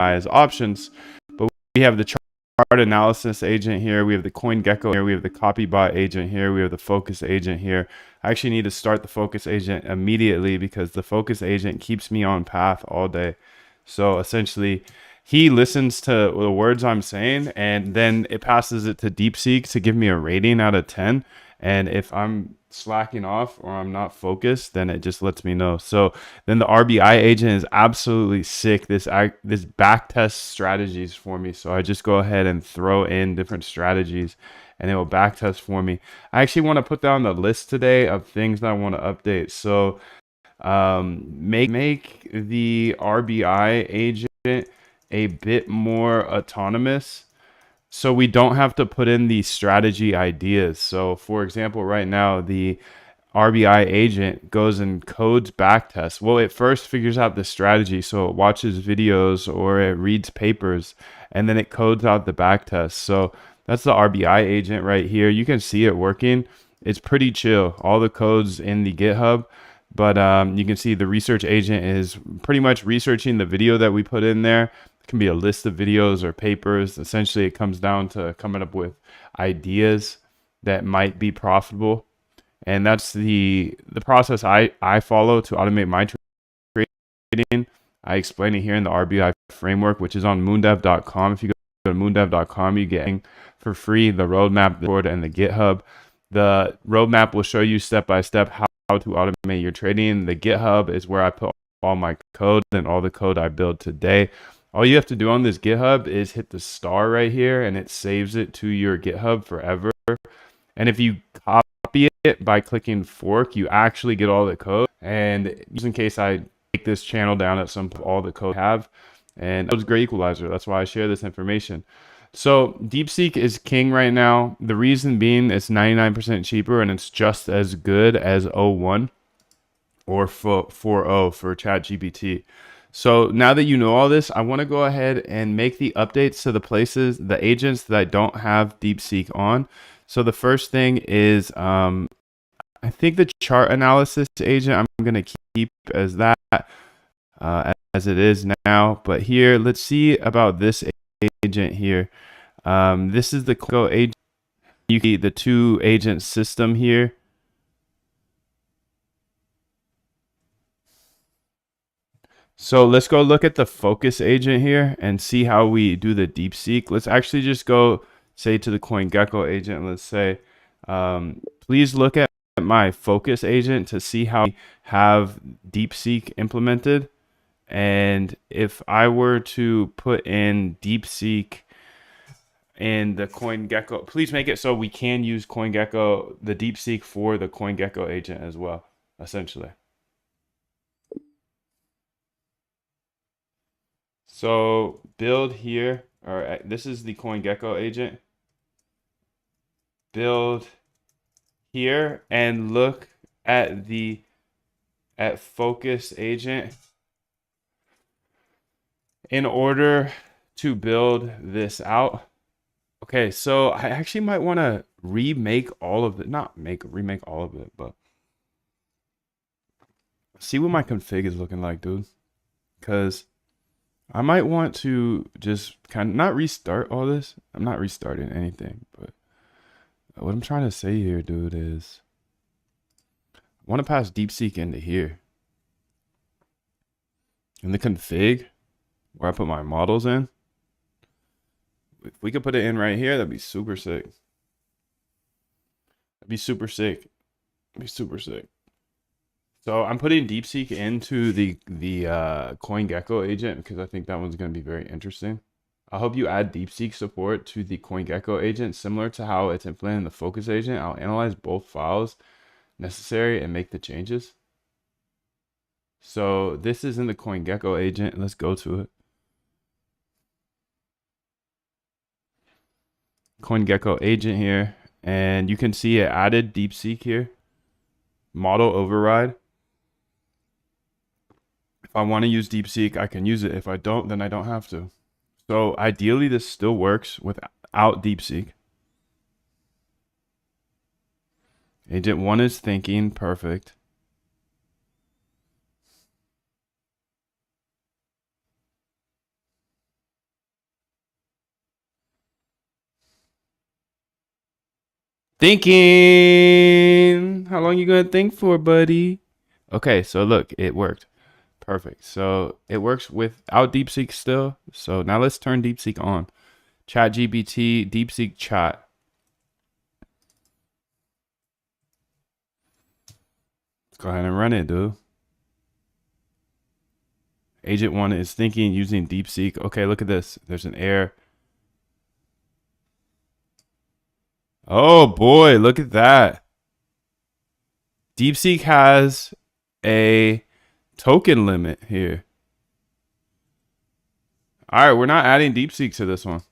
as options. But we have the chart analysis agent here. We have the CoinGecko here. We have the copybot agent here. We have the focus agent here. I actually need to start the focus agent immediately because the focus agent keeps me on path all day. So essentially, he listens to the words I'm saying, and then it passes it to DeepSeek to give me a rating out of 10. And if I'm slacking off or I'm not focused, then it just lets me know. So then the RBI agent is absolutely sick. This back test strategies for me. So I just go ahead and throw in different strategies and it will back test for me. I actually want to put down the list today of things that I want to update. So make the RBI agent a bit more autonomous, so we don't have to put in the strategy ideas. So for example, right now, the RBI agent goes and codes backtests. Well, it first figures out the strategy. So it watches videos or it reads papers, and then it codes out the backtest. So that's the RBI agent right here. You can see it working. It's pretty chill. All the codes in the GitHub. But you can see the research agent is pretty much researching the video that we put in there. It can be a list of videos or papers. Essentially, it comes down to coming up with ideas that might be profitable. And that's the process I follow to automate my trading. I explain it here in the RBI framework, which is on moondev.com. If you go to moondev.com, you get for free the roadmap, the board, and the GitHub. The roadmap will show you step by step how to automate your trading. The GitHub is where I put all my code and all the code I build today. All you have to do on this GitHub is hit the star right here and it saves it to your GitHub forever. And if you copy it by clicking fork, you actually get all the code. And just in case I take this channel down at some point, all the code I have, and that was a great equalizer. That's why I share this information. So DeepSeek is king right now. The reason being it's 99% cheaper and it's just as good as 01 or 4.0 for ChatGPT. So now that you know all this, I want to go ahead and make the updates to the agents that I don't have DeepSeek on. So the first thing is, I think the chart analysis agent, I'm going to keep as that, as it is now. But here, let's see about this agent here. This is the agent. You see the two agent system here. So let's go look at the focus agent here and see how we do the DeepSeek. Let's actually just go say to the CoinGecko agent, let's say, please look at my focus agent to see how we have DeepSeek implemented. And if I were to put in DeepSeek in the CoinGecko, please make it so we can use CoinGecko, the DeepSeek for the CoinGecko agent as well, essentially. So build here, or this is the CoinGecko agent. Build here and look at focus agent in order to build this out. Okay, so I actually might want to remake all of it, remake all of it, but see what my config is looking like, dude. Because I might want to just kind of not restart all this. I'm not restarting anything, but what I'm trying to say here, dude, is I want to pass DeepSeek into here. In the config, where I put my models in, if we could put it in right here, that'd be super sick. That'd be super sick. That'd be super sick. So I'm putting DeepSeek into the CoinGecko agent because I think that one's going to be very interesting. I hope you add DeepSeek support to the CoinGecko agent, similar to how it's implemented in the focus agent. I'll analyze both files necessary and make the changes. So this is in the CoinGecko agent. Let's go to it. CoinGecko agent here, and you can see it added DeepSeek here. Model override. If I want to use DeepSeek, I can use it. If I don't, then I don't have to. So ideally, this still works without DeepSeek. Agent 1 is thinking, perfect. Thinking. How long you gonna think for, buddy? Okay, so look, it worked. Perfect. So it works without DeepSeek still. So now let's turn DeepSeek on. Chat GPT, DeepSeek chat. Let's go ahead and run it, dude. Agent 1 is thinking using DeepSeek. Okay, look at this. There's an error. Oh boy, look at that. DeepSeek has a token limit here. All right, we're not adding DeepSeek to this one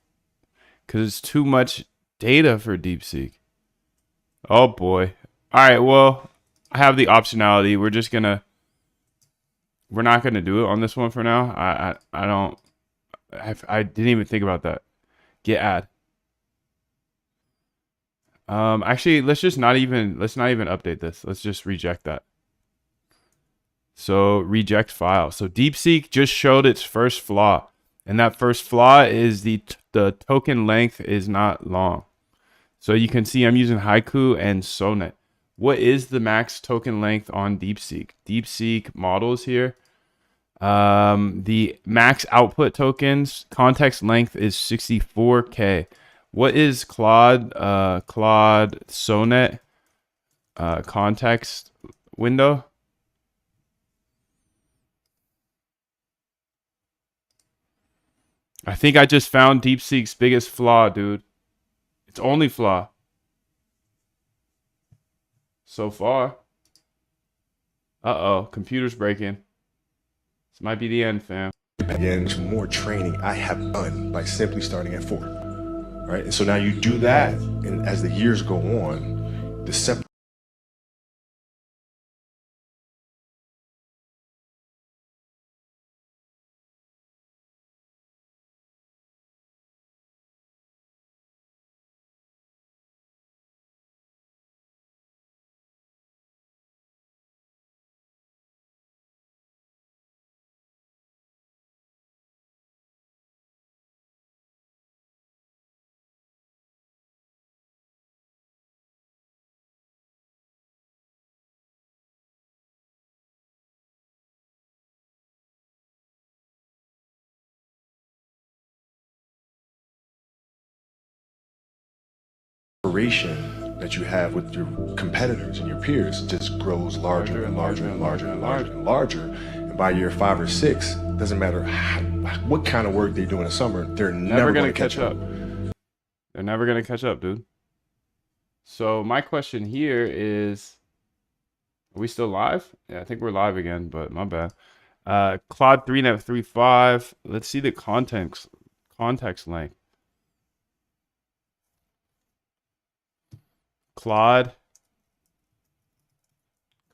because it's too much data for DeepSeek. Oh boy. All right, well, I have the optionality. We're not gonna do it on this one for now. I didn't even think about that. Get add. Actually, let's not even update this. Let's just reject that. So reject file. So DeepSeek just showed its first flaw, and that first flaw is the token length is not long. So you can see I'm using Haiku and Sonnet. What is the max token length on DeepSeek? DeepSeek models here. The max output tokens context length is 64K. What is Claude Sonnet context window? I think I just found DeepSeek's biggest flaw, dude. Its only flaw so far. Uh-oh, computer's breaking. This might be the end, fam. Again, more training I have done by simply starting at 4. Right? And so now you do that, and as the years go on, the separation that you have with your competitors and your peers just grows larger and larger and larger and larger and larger. And by year 5 or 6, doesn't matter what kind of work they do in the summer, they're never going to catch up. They're never going to catch up, dude. So my question here is, are we still live? Yeah, I think we're live again, but my bad. Claude 3net 3.5. Let's see the context length. Claude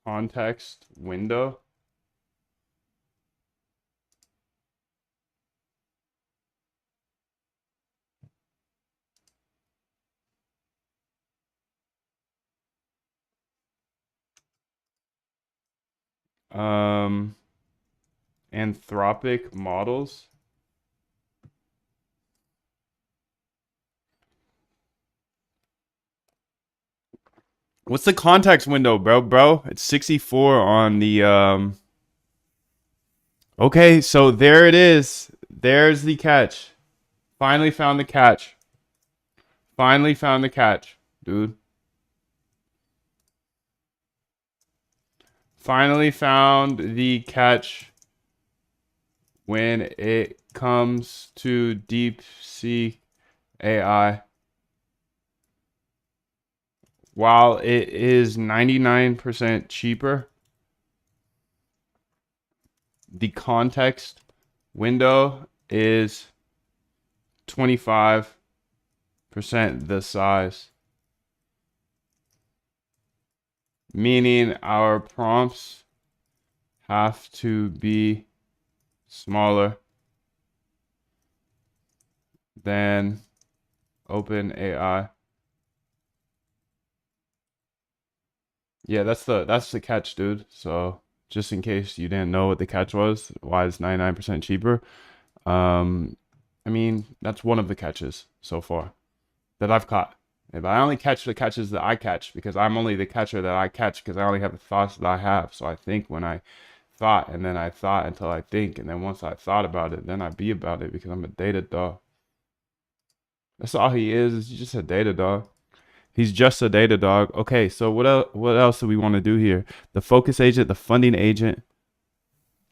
context window. Anthropic models. What's the context window, bro? It's 64 on the Okay, so there it is. There's the catch. Finally found the catch. Finally found the catch, dude. Finally found the catch when it comes to DeepSeek AI. While it is 99% cheaper, the context window is 25% the size. Meaning our prompts have to be smaller than OpenAI. Yeah, that's the catch, dude. So just in case you didn't know what the catch was, why it's 99% cheaper. I mean, that's one of the catches so far that I've caught. But I only catch the catches that I catch because I'm only the catcher that I catch because I only have the thoughts that I have. So I think when I thought, and then I thought until I think, and then once I thought about it, then I be about it because I'm a data dog. That's all he is he's just a data dog. He's just a data dog. Okay, so what else do we want to do here? The focus agent, the funding agent.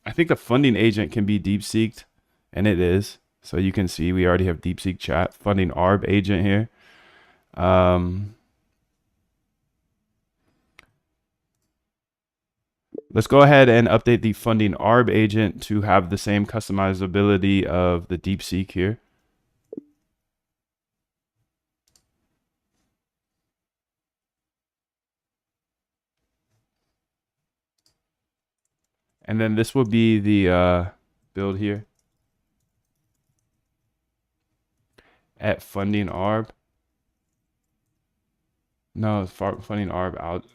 I think the funding agent can be DeepSeeked, and it is. So you can see we already have DeepSeek chat. Funding ARB agent here. Let's go ahead and update the funding ARB agent to have the same customizability of the DeepSeek here. And then this will be the build here at funding ARB. No, funding ARB out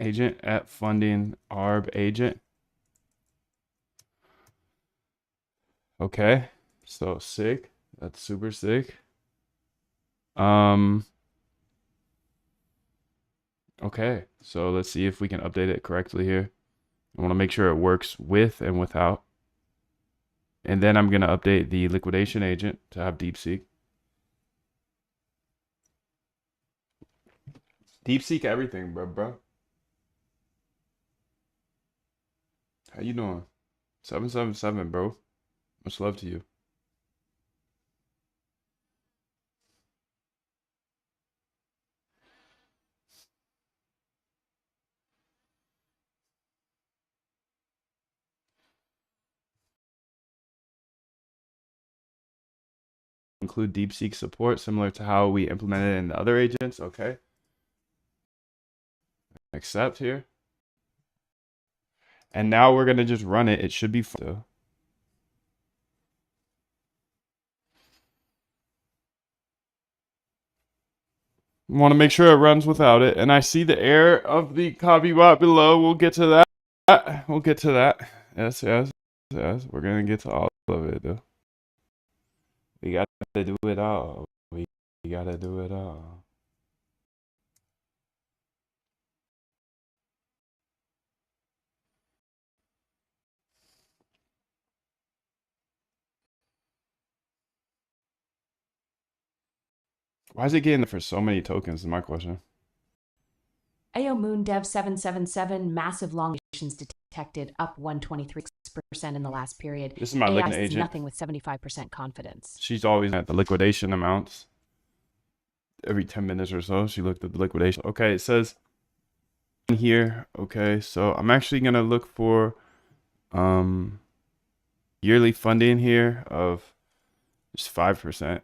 agent at funding ARB agent. Okay, so sick. That's super sick. Okay, so let's see if we can update it correctly here. I want to make sure it works with and without. And then I'm going to update the liquidation agent to have DeepSeek. DeepSeek everything, bro. How you doing? 777, bro. Much love to you. Include DeepSeek support similar to how we implemented it in the other agents. Okay. Accept here. And now we're going to just run it. It should be fine. Want to make sure it runs without it. And I see the error of the copy bot below. We'll get to that. We'll get to that. Yes. We're going to get to all of it, though. We got to do it all. We got to do it all. Why is it getting for so many tokens is my question. AO Moon Dev 777 massive long missions detected up 123% in the last period. This is my liquidation agent. Nothing with 75% confidence. She's always at the liquidation amounts. Every 10 minutes or so, she looked at the liquidation. Okay, it says here. Okay, so I'm actually going to look for yearly funding here of just 5%.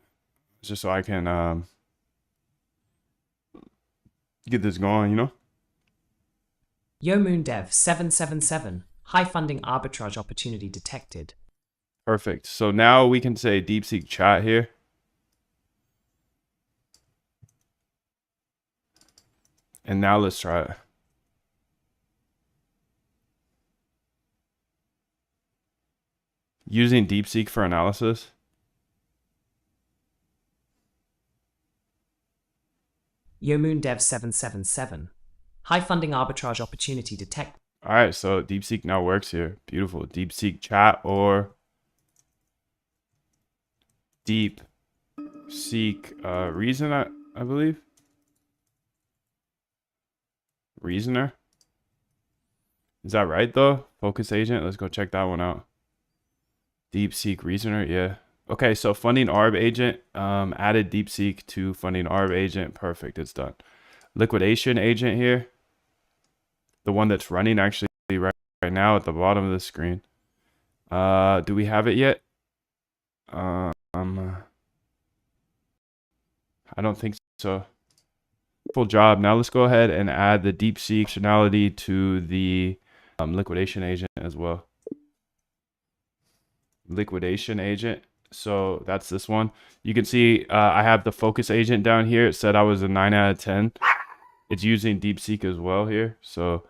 Just so I can get this going, you know? Yo Moon Dev 777 high funding arbitrage opportunity detected. Perfect. So now we can say DeepSeek chat here. And now let's try it. Using DeepSeek for analysis. Yo Moon Dev 777 high funding arbitrage opportunity detected. All right, so DeepSeek now works here. Beautiful. DeepSeek chat or DeepSeek reason, I believe. Reasoner. Is that right though? Focus agent. Let's go check that one out. DeepSeek reasoner. Yeah. Okay, so funding ARB agent, added DeepSeek to funding ARB agent. Perfect, it's done. Liquidation agent here. The one that's running actually right now at the bottom of the screen. Do we have it yet? I don't think so. Full job. Now let's go ahead and add the DeepSeek functionality to the liquidation agent as well. Liquidation agent. So that's this one. You can see I have the focus agent down here. It said I was a 9 out of 10. It's using DeepSeek as well here. So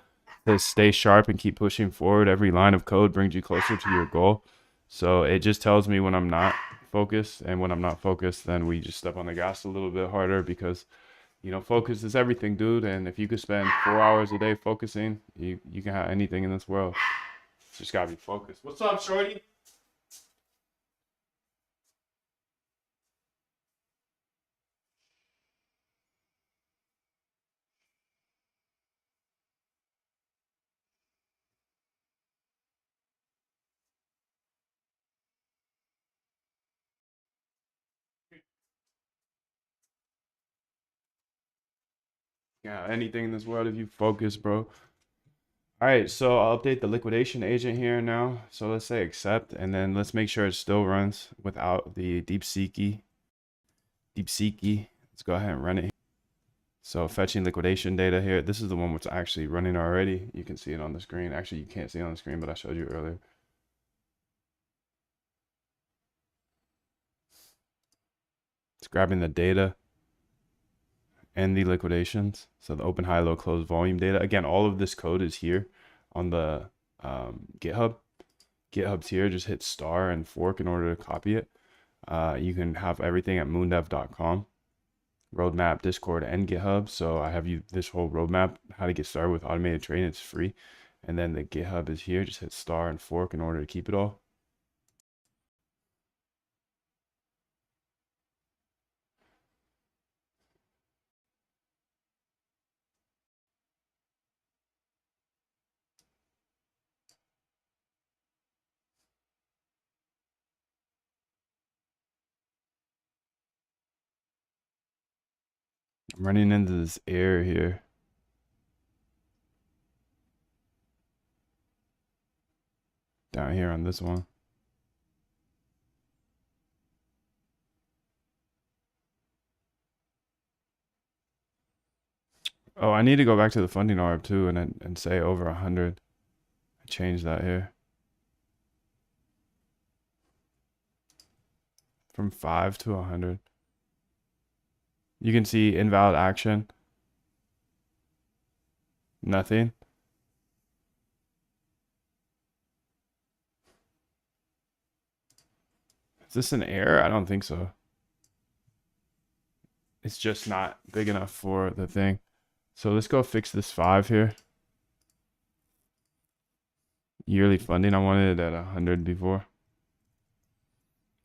to stay sharp and keep pushing forward. Every line of code brings you closer to your goal. So it just tells me when I'm not focused, and when I'm not focused, then we just step on the gas a little bit harder because focus is everything, dude. And if you could spend 4 hours a day focusing, you can have anything in this world. Just gotta be focused. What's up, shorty? Yeah, anything in this world if you focus, bro. All right, so I'll update the liquidation agent here now. So let's say accept, and then let's make sure it still runs without the DeepSeek. Let's go ahead and run it. So fetching liquidation data here. This is the one which is actually running already. You can see it on the screen. Actually, you can't see it on the screen, but I showed you earlier. It's grabbing the data and the liquidations. So the open, high, low, close volume data. Again, all of this code is here on the GitHub. GitHub's here. Just hit star and fork in order to copy it. You can have everything at moondev.com. Roadmap, Discord, and GitHub. So I have you this whole roadmap, how to get started with automated trading. It's free. And then the GitHub is here. Just hit star and fork in order to keep it all. I'm running into this error here. Down here on this one. Oh, I need to go back to the funding ARB too and say over 100. I changed that here. From 5 to 100. You can see invalid action. Nothing. Is this an error? I don't think so. It's just not big enough for the thing. So let's go fix this 5 here. Yearly funding. I wanted it at 100 before.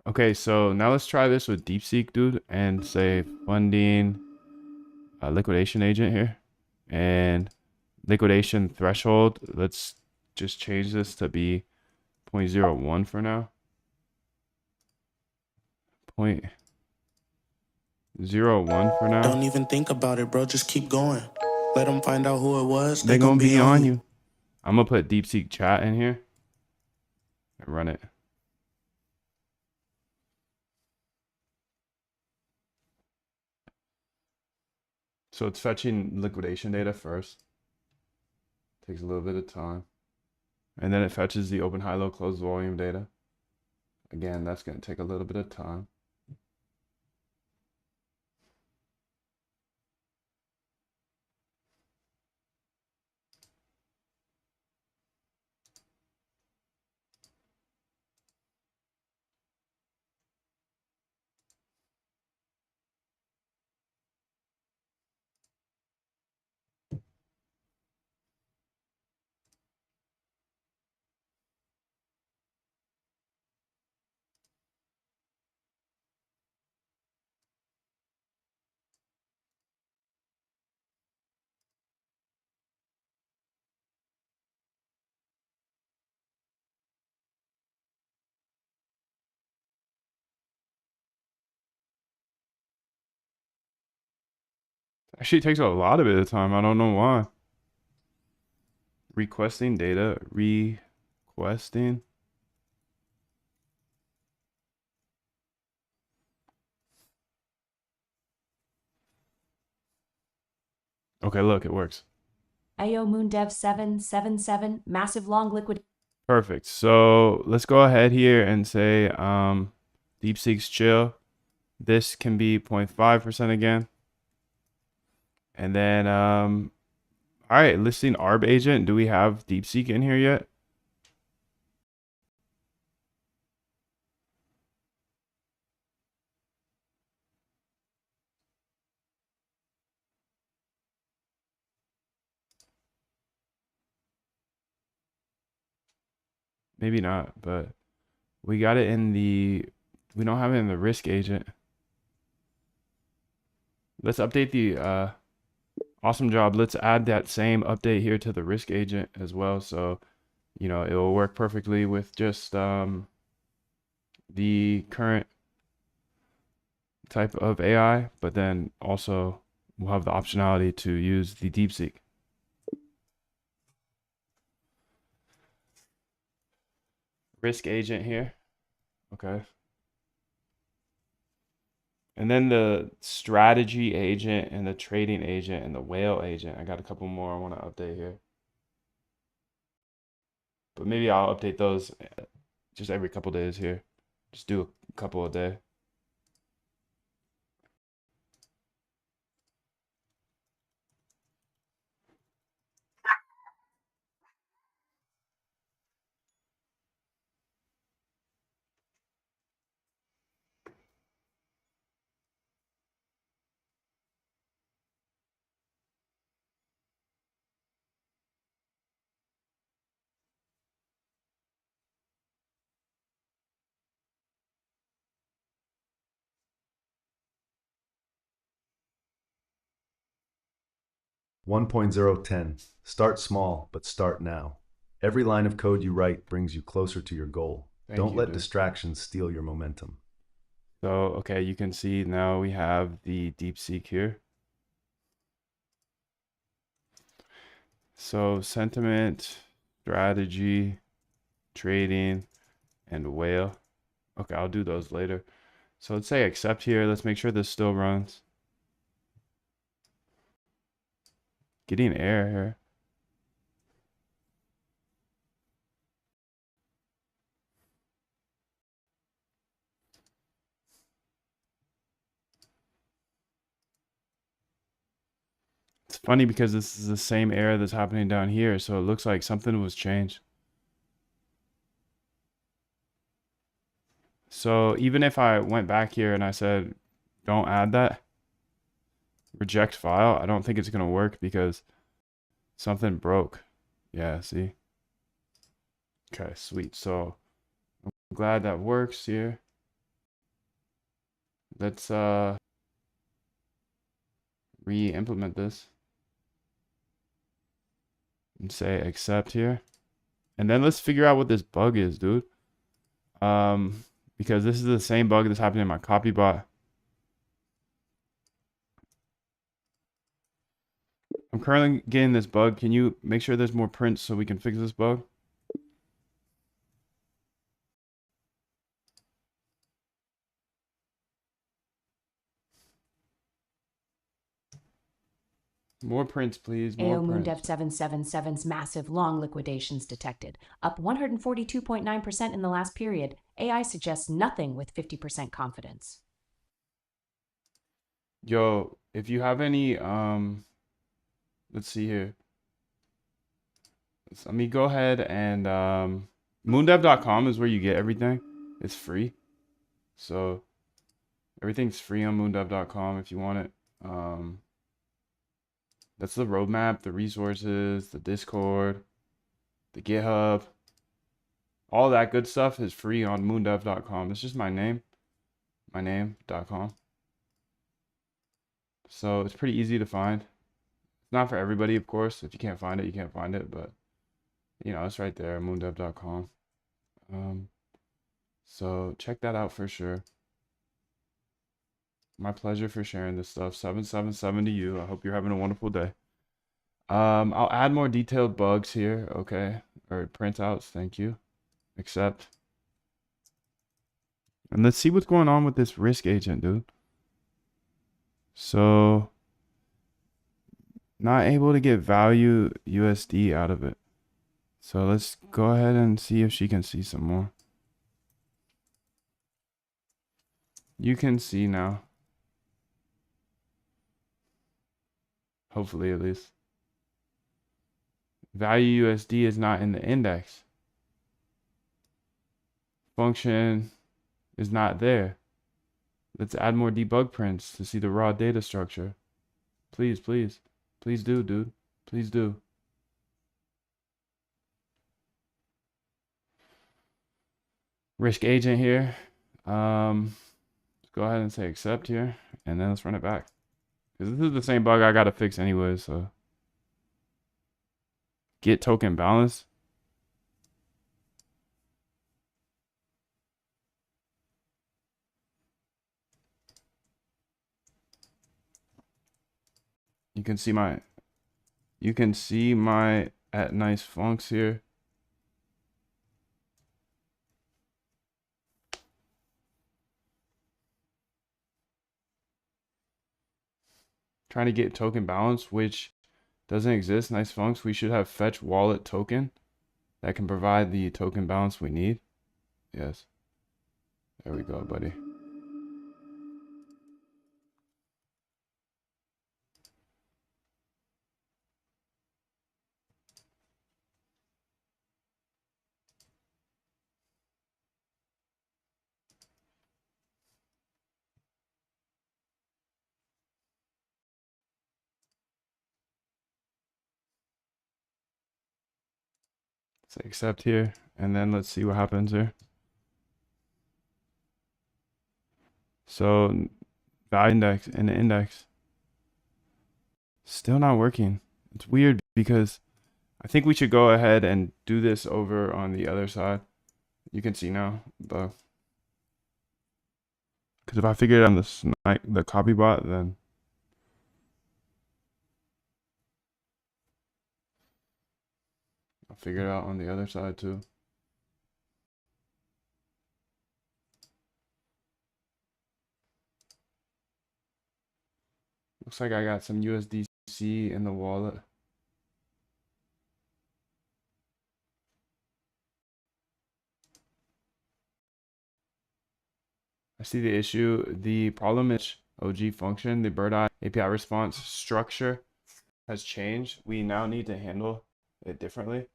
Okay, so now let's try this with DeepSeek, dude, and say funding liquidation agent here. And liquidation threshold. Let's just change this to be 0.01 for now. 0.01 for now. Don't even think about it, bro. Just keep going. Let them find out who it was. They're gonna be on you. I'm gonna put DeepSeek chat in here and run it. So it's fetching liquidation data first. Takes a little bit of time. And then it fetches the open, high, low, close volume data. Again, that's gonna take a little bit of time. Actually, it takes a lot of bit of time. I don't know why. Requesting data. Requesting. Okay, look, it works. AO Moondev 777 massive long liquid. Perfect. So let's go ahead here and say DeepSeek's chill. This can be 0.5% again. And then all right, listing ARB agent. Do we have DeepSeek in here yet? maybe not, but we got it in the, we don't have it in the risk agent. Let's update the, awesome job. Let's add that same update here to the risk agent as well. So, you know, it will work perfectly with just the current type of AI, but then also we'll have the optionality to use the DeepSeek. Risk agent here. Okay. And then the strategy agent and the trading agent and the whale agent. I got a couple more I want to update here. But maybe I'll update those just every couple days here. Just do a couple a day. One point zero ten. Start small, but start now. Every line of code you write brings you closer to your goal. Don't let distractions steal your momentum. So, okay, you can see now we have the DeepSeek here. So, sentiment, strategy, trading, and whale. Okay, I'll do those later. So let's say accept here. Let's make sure this still runs. Getting error here. It's funny because this is the same error that's happening down here. So it looks like something was changed. So even if I went back here and I said, don't add that, reject file, I don't think it's going to work because something broke. Yeah, see? Okay, sweet. So I'm glad that works here. Let's re-implement this and say accept here. And then let's figure out what this bug is, dude. Because this is the same bug that's happening in my copy bot. I'm currently getting this bug. Can you make sure there's more prints so we can fix this bug? More prints, please. More AO prints. MoonDev 777's massive long liquidations detected, up 142.9% in the last period. AI suggests nothing with 50% confidence. Yo, if you have any, let's see here. Let me go ahead and, moondev.com is where you get everything. It's free. So everything's free on moondev.com if you want it. That's the roadmap, the resources, the Discord, the GitHub. All that good stuff is free on moondev.com. It's just my name.com. So it's pretty easy to find. It's not for everybody, of course. If you can't find it, you can't find it. But, you know, it's right there, moondev.com. So check that out for sure. My pleasure for sharing this stuff. 777 to you. I hope you're having a wonderful day. I'll add more detailed bugs here, okay? Or printouts, thank you. Accept. And let's see what's going on with this risk agent, dude. So, not able to get value USD out of it. So let's go ahead and see if she can see some more. You can see now. Hopefully, at least. Value USD is not in the index. Function is not there. Let's add more debug prints to see the raw data structure. Please, please. Please do, dude. Please do. risk agent here. Let's go ahead and say accept here, and then let's run it back. Because this is the same bug I got to fix anyway, so. Get token balance. You can see my at nice funks here. Trying to get token balance, which doesn't exist. Nice funks. We should have fetch wallet token that can provide the token balance we need. Yes. There we go, buddy. Say accept here, and then let's see what happens here. So value index and the index still not working. It's weird because I think we should go ahead and do this over on the other side. You can see now, because if I figure it out on the copy bot, then I'll figure it out on the other side too. Looks like I got some USDC in the wallet. I see the issue. The problem is OG function, the bird eye API response structure has changed. We now need to handle it differently.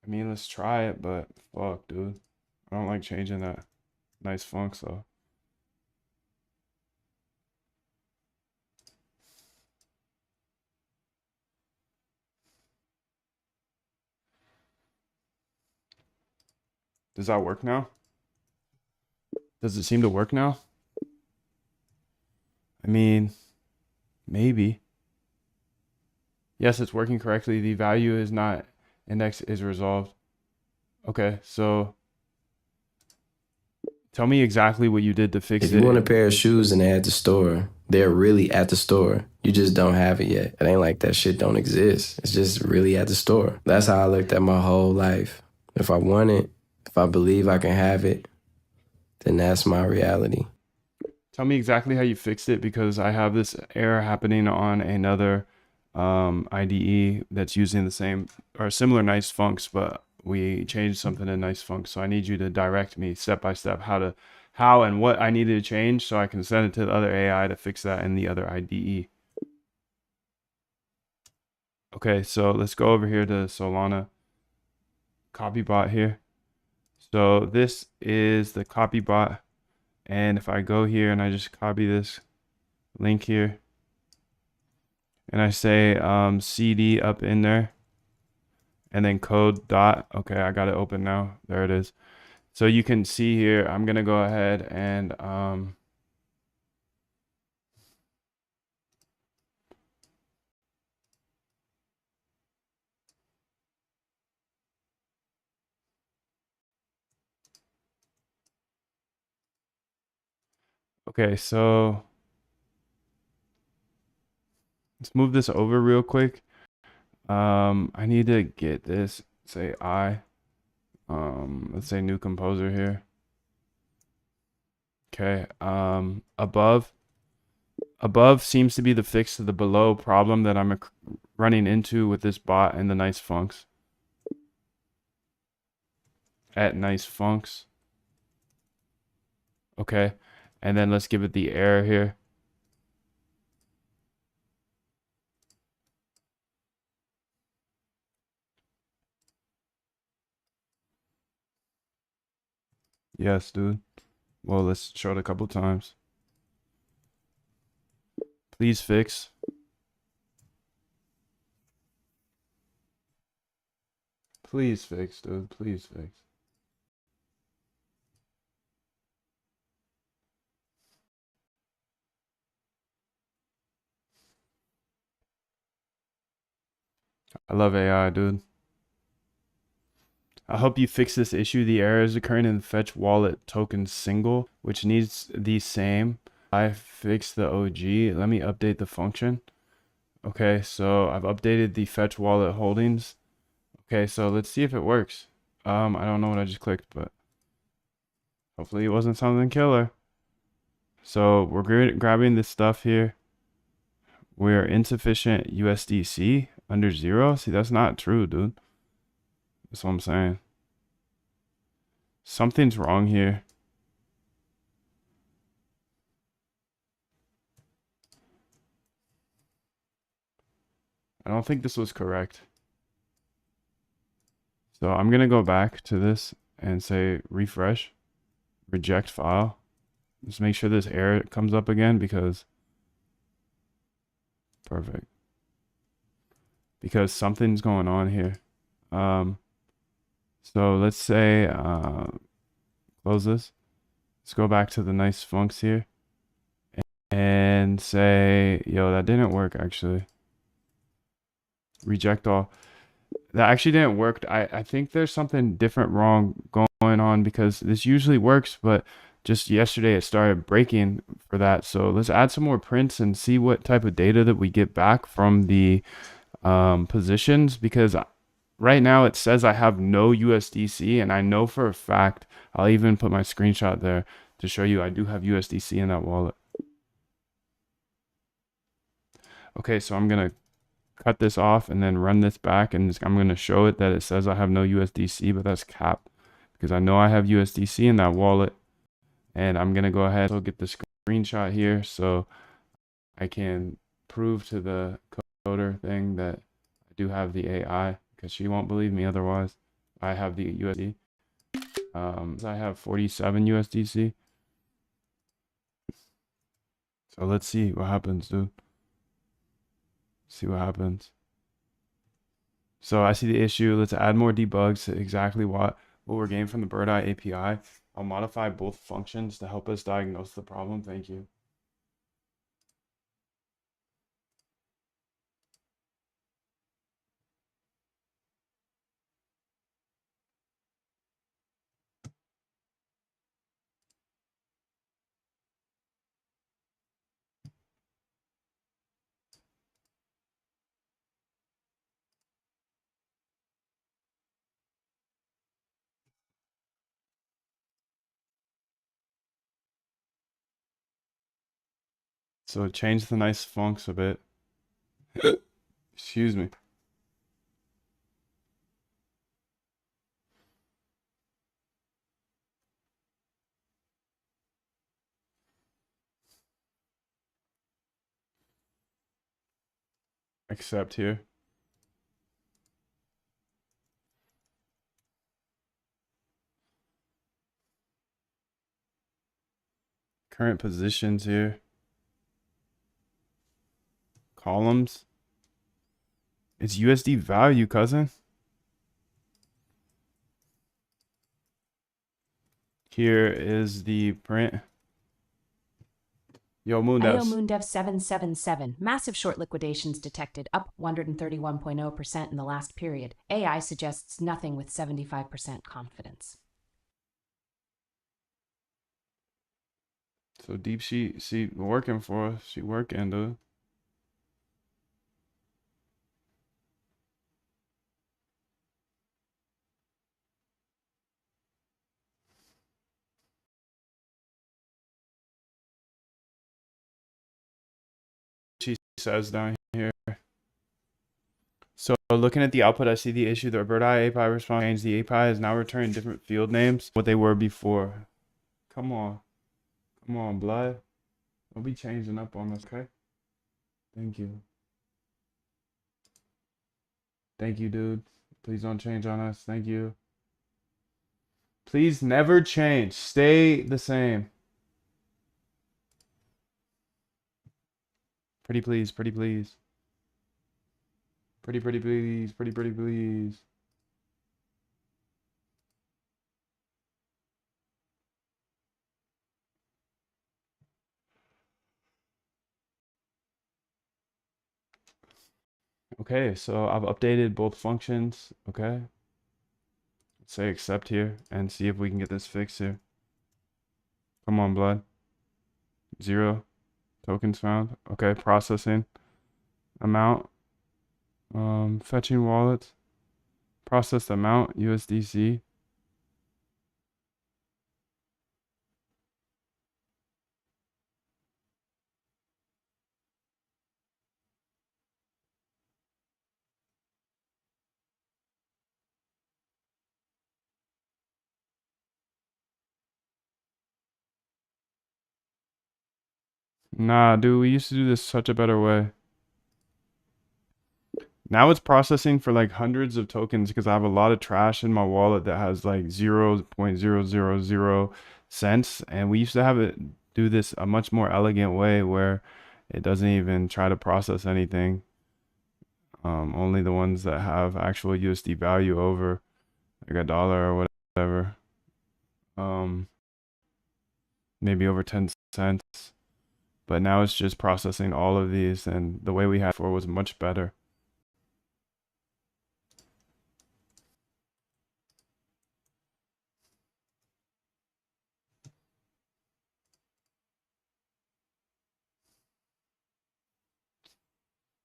I mean, let's try it, but fuck, dude. I don't like changing that nice funk, so. Does that work now? Does it seem to work now? I mean, maybe. Yes, it's working correctly. The value is not index is resolved. Okay, so tell me exactly what you did to fix it. If you want a pair of shoes and they're at the store, they're really at the store. You just don't have it yet. It ain't like that shit don't exist. It's just really at the store. That's how I looked at my whole life. If I want it, if I believe I can have it, then that's my reality. Tell me exactly how you fixed it, because I have this error happening on another IDE that's using the same or similar nice funks, but we changed something in nice funks. So I need you to direct me step by step how and what I needed to change so I can send it to the other AI to fix that in the other IDE. Okay, so let's go over here to Solana copy bot here. So this is the copy bot. And if I go here and I just copy this link here and I say CD up in there and then code dot, okay, I got it open now. There it is. So you can see here, I'm going to go ahead and okay, so let's move this over real quick. I need to get this, say let's say new composer here. Okay, above seems to be the fix to the below problem that I'm running into with this bot and the nice funks. At nice funks. Okay, and then let's give it the error here. Yes, dude. Well, let's show it a couple times. Please fix. Please fix, dude. Please fix. I love AI, dude. I hope you fix this issue. The error is occurring in the fetch wallet token single, which needs the same. I fixed the OG. Let me update the function. Okay, so I've updated the fetch wallet holdings. Okay, so let's see if it works. I don't know what I just clicked, but hopefully it wasn't something killer. So we're grabbing this stuff here. We're insufficient USDC under 0. See, that's not true, dude. That's what I'm saying. Something's wrong here. I don't think this was correct. So I'm going to go back to this and say refresh, reject file. Just make sure this error comes up again because perfect. Because something's going on here. So let's say close this. Let's go back to the nice funks here and say, yo, that didn't work actually. Reject all. That actually didn't work. I think there's something different wrong going on because this usually works, but just yesterday it started breaking for that. So let's add some more prints and see what type of data that we get back from the positions, because right now it says I have no USDC, and I know for a fact, I'll even put my screenshot there to show you I do have USDC in that wallet. Okay, so I'm gonna cut this off and then run this back, and I'm going to show it that it says I have no USDC, but that's cap because I know I have USDC in that wallet. And I'm going to go ahead and get the screenshot here so I can prove to the coder thing that I do have the AI, because she won't believe me otherwise. I have the USD. I have 47 USDC. So let's see what happens, dude. See what happens. So I see the issue. Let's add more debugs to exactly what we're getting from the Birdeye API. I'll modify both functions to help us diagnose the problem. Thank you. So change the nice funks a bit. Excuse me. Accept here. Current positions here. Columns. It's USD value, cousin. Here is the print. Yo, Moondev 777. Massive short liquidations detected, up 131.0% in the last period. AI suggests nothing with 75% confidence. So DeepSeek, she working for us. She working, dude. She says down here. So looking at the output, I see the issue. The Birdeye API response changed. The API is now returning different field names what they were before. Come on. Come on, blood. Don't be changing up on us, okay? Thank you. Thank you, dude. Please don't change on us. Thank you. Please never change. Stay the same. Pretty please, pretty please. Pretty please, pretty please. Okay, so I've updated both functions. Okay. Say accept here and see if we can get this fixed here. Come on, blood. 0 tokens found. Okay, processing amount. Fetching wallets. Processed amount USDC. Nah, dude, we used to do this such a better way. Now it's processing for like hundreds of tokens because I have a lot of trash in my wallet that has like 0.000 cents. And we used to have it do this a much more elegant way where it doesn't even try to process anything. Only the ones that have actual USD value over like $1 or whatever. Maybe over 10 cents. But now it's just processing all of these, and the way we had before was much better.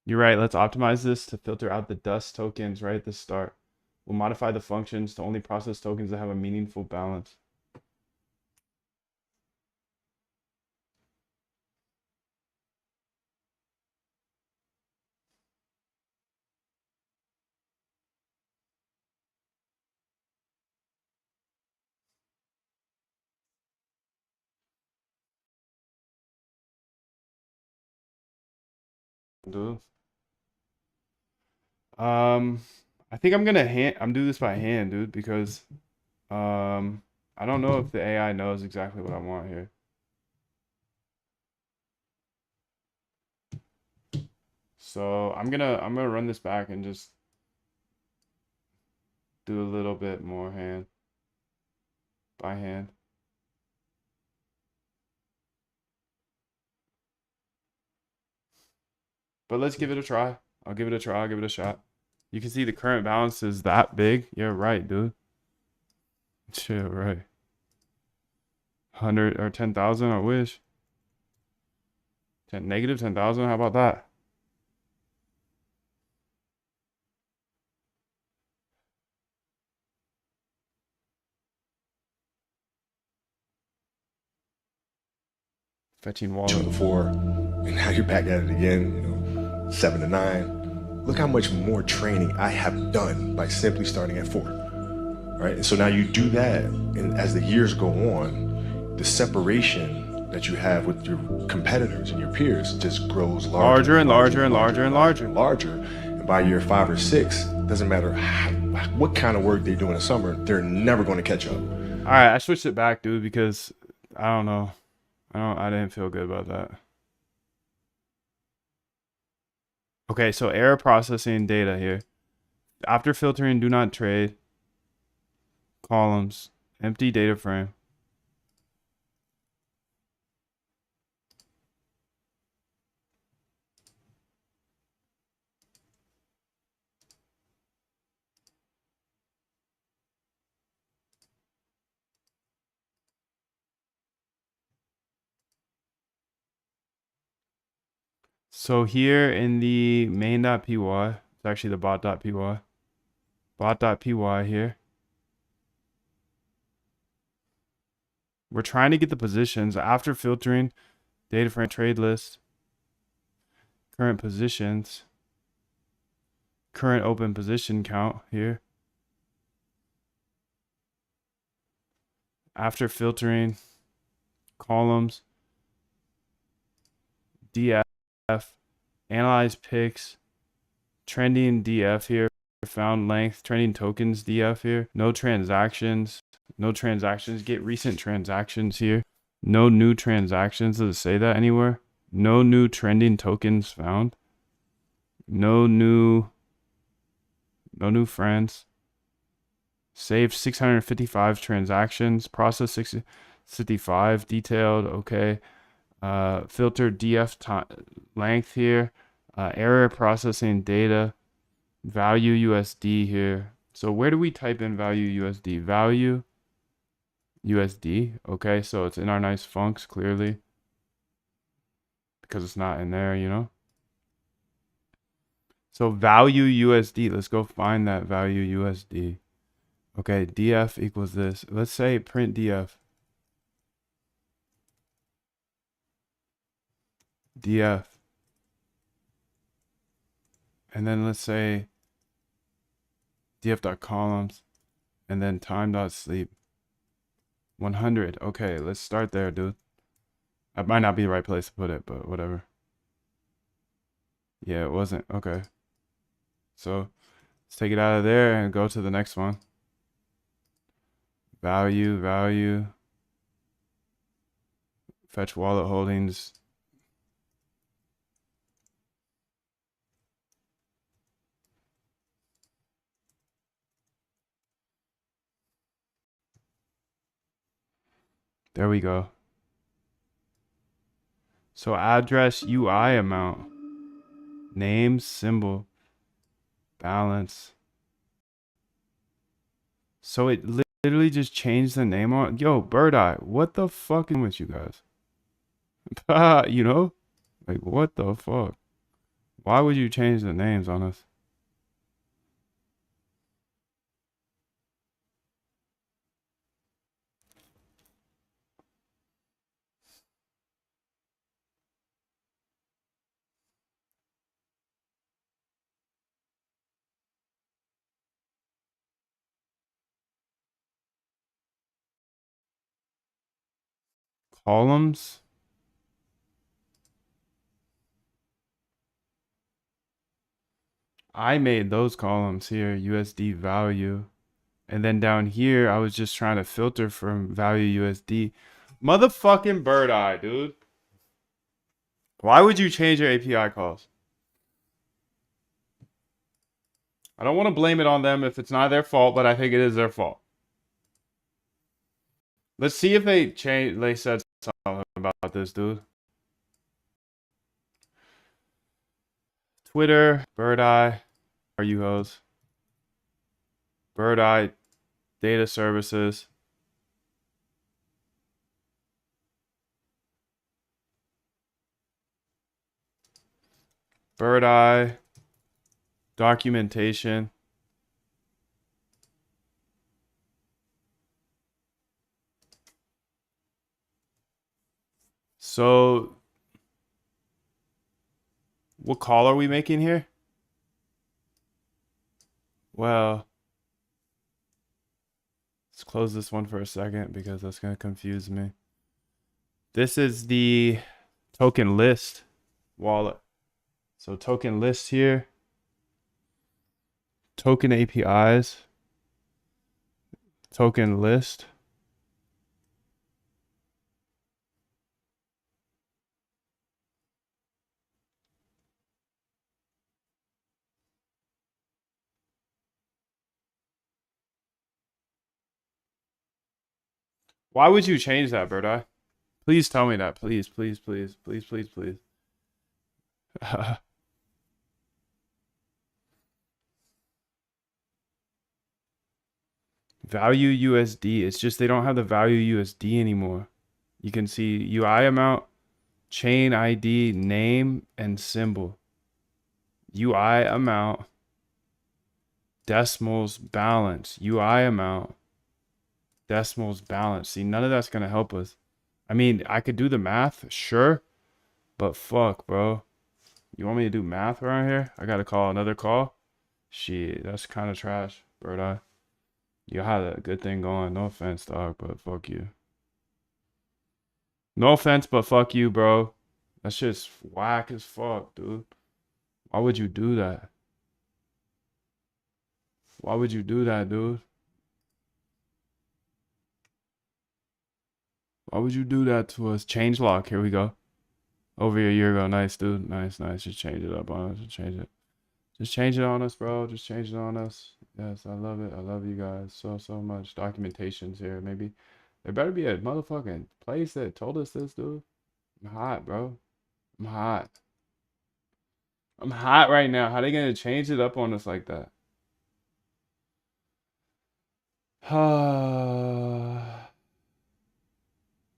You're right. Let's optimize this to filter out the dust tokens right at the start. We'll modify the functions to only process tokens that have a meaningful balance. Dude. I think I'm do this by hand, dude, because I don't know if the AI knows exactly what I want here. So I'm gonna run this back and just do a little bit more by hand. But let's give it a try. I'll give it a try. I'll give it a shot. You can see the current balance is that big. Yeah, right, dude. Shit, right. 100 or 10,000, I wish. Negative 10,000, how about that? Fetching wallet. 2 to 4, and now you're back at it again, you know, 7 to 9. Look how much more training I have done by simply starting at 4. Right? And so now you do that, and as the years go on, the separation that you have with your competitors and your peers just grows larger and larger and larger and larger and larger. And by year 5 or 6, doesn't matter what kind of work they do in the summer, they're never going to catch up. All right, I switched it back, dude, because I don't know. I didn't feel good about that. Okay, so error processing data here. After filtering, do not trade. Columns, empty data frame. So here in the main.py, it's actually the bot.py. Bot.py here. We're trying to get the positions after filtering, data frame trade list, current positions, current open position count here. After filtering, columns, DF, analyze picks, trending DF here, found length, trending tokens DF here, no transactions, get recent transactions here, no new transactions. Does it say that anywhere? No new trending tokens found. No new friends. Saved 655 transactions. Process 655. Detailed. Okay. Filter DF length here. Error processing data. Value USD here. So where do we type in value USD? Value USD. Okay, so it's in our nice funks clearly. Because it's not in there, you know. So value USD. Let's go find that value USD. Okay, DF equals this. Let's say print DF. DF. And then let's say df.columns and then time.sleep 100. Okay, let's start there, dude. That might not be the right place to put it, but whatever. Yeah, it wasn't. Okay. So let's take it out of there and go to the next one. Value. Fetch wallet holdings. There we go. So address UI amount. Name, symbol, balance. So it literally just changed the name on. Yo, Bird Eye, what the fuck is with you guys? You know? Like, what the fuck? Why would you change the names on us? Columns? I made those columns here, USD value. And then down here, I was just trying to filter from value USD. Motherfucking Bird Eye, dude. Why would you change your API calls? I don't want to blame it on them if it's not their fault, but I think it is their fault. Let's see if they said something about this, dude. Twitter, Bird Eye, are you hoes? Bird Eye, data services. Bird Eye, documentation. So, what call are we making here? Well, let's close this one for a second because that's going to confuse me. This is the token list wallet. So token list here. Token APIs. Token list. Why would you change that, Bird Eye? Please tell me that. Please. Value USD. It's just they don't have the value USD anymore. You can see UI amount, chain ID, name, and symbol. UI amount, decimals, balance. UI amount, decimals, balance. See, none of that's going to help us. I mean, I could do the math, sure. But fuck, bro. You want me to do math around here? I got to call another call? Shit, that's kind of trash, Bird Eye. You had a good thing going. No offense, dog, but fuck you. No offense, but fuck you, bro. That shit's whack as fuck, dude. Why would you do that? Why would you do that, dude? Why would you do that to us? Change lock. Here we go. Over a year ago. Nice, dude. Nice. Just change it up on us. Just change it. Just change it on us, bro. Just change it on us. Yes, I love it. I love you guys so much. Documentations here. Maybe there better be a motherfucking place that told us this, dude. I'm hot, bro. I'm hot. I'm hot right now. How they gonna change it up on us like that?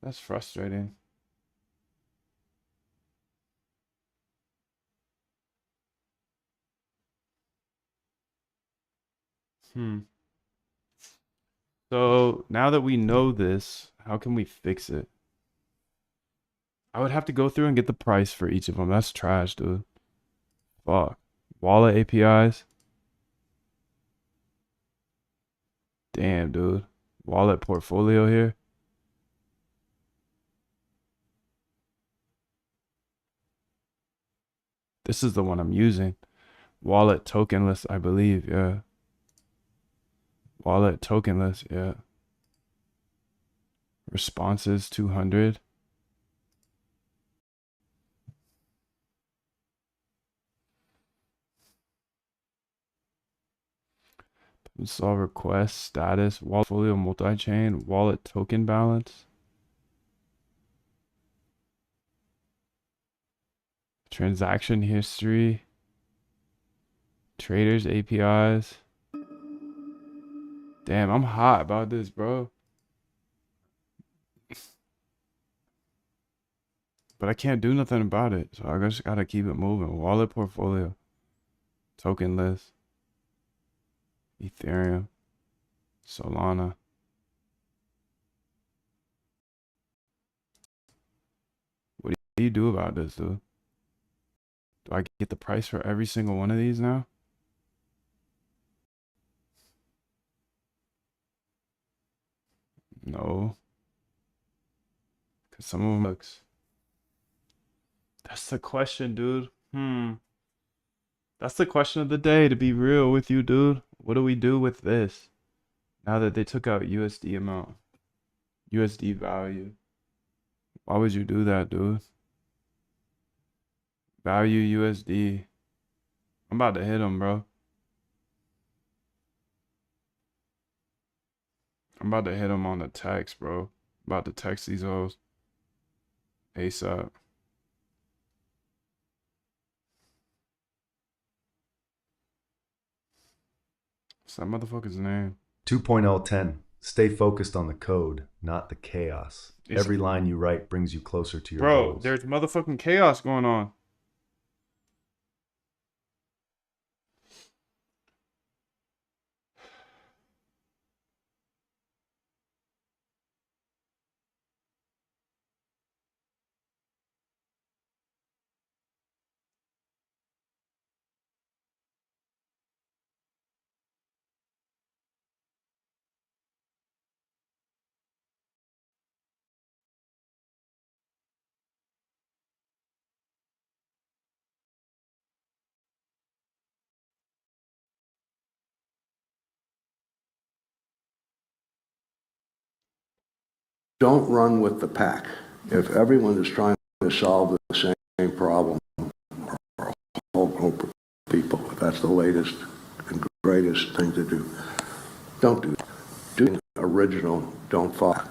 That's frustrating. So now that we know this, how can we fix it? I would have to go through and get the price for each of them. That's trash, dude. Fuck. Wallet APIs. Damn, dude. Wallet portfolio here. This is the one I'm using. Wallet tokenless, I believe. Yeah. Wallet tokenless. Yeah. Responses 200. Solve request status. Wallet portfolio multi-chain. Wallet token balance. Transaction history. Traders APIs. Damn, I'm hot about this, bro. But I can't do nothing about it. So I just gotta keep it moving. Wallet portfolio. Token list. Ethereum. Solana. What do you do about this, dude? Do I get the price for every single one of these now? No. Because some of them looks. That's the question, dude. That's the question of the day, to be real with you, dude. What do we do with this? Now that they took out USD amount. USD value. Why would you do that, dude? Value USD. I'm about to hit him, bro. I'm about to hit him on the text, bro. About to text these hoes. ASAP. What's that motherfucker's name? 2.010. Stay focused on the code, not the chaos. Every line you write brings you closer to your Bro, goals. there's motherfucking chaos going on. Don't run with the pack. If everyone is trying to solve the same problem, or a whole group of people, if that's the latest and greatest thing to do, don't do that. Do original, don't follow.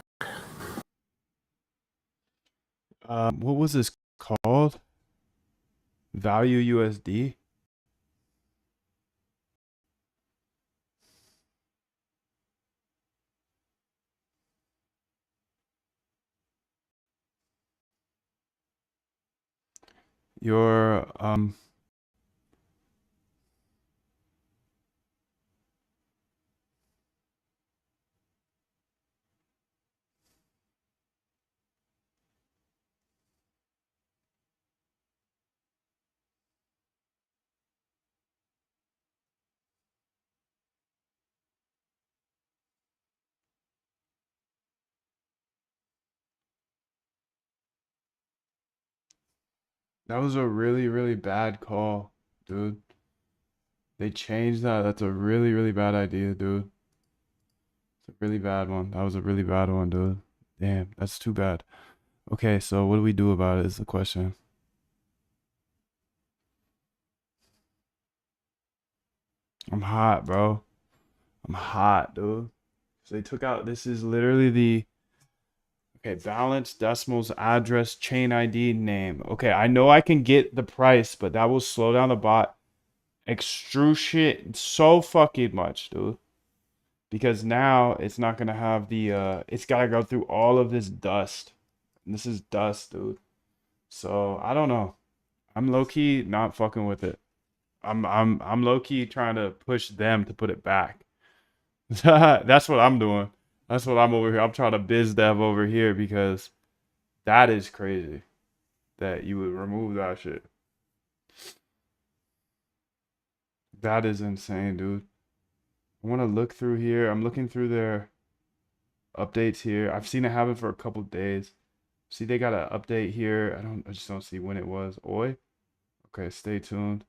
What was this called? Value USD? Your that was a really bad call, dude. They changed that. That's a really bad idea, dude. It's a really bad one. That was a really bad one, dude. Damn, that's too bad. Okay, so what do we do about it is the question. I'm hot, bro. I'm hot, dude. So they took out, this is literally the, okay, balance, decimals, address, chain ID, name. Okay, I know I can get the price, but that will slow down the bot extrusion so fucking much, dude. Because now it's not gonna have the it's gotta go through all of this dust. And this is dust, dude. So I don't know. I'm low key not fucking with it. I'm low key trying to push them to put it back. That's what I'm doing. That's what I'm over here. I'm trying to biz dev over here because that is crazy that you would remove that shit. That is insane, dude. I want to look through here. I'm looking through their updates here. I've seen it happen for a couple days. See, they got an update here. I just don't see when it was. Oi. Okay, stay tuned.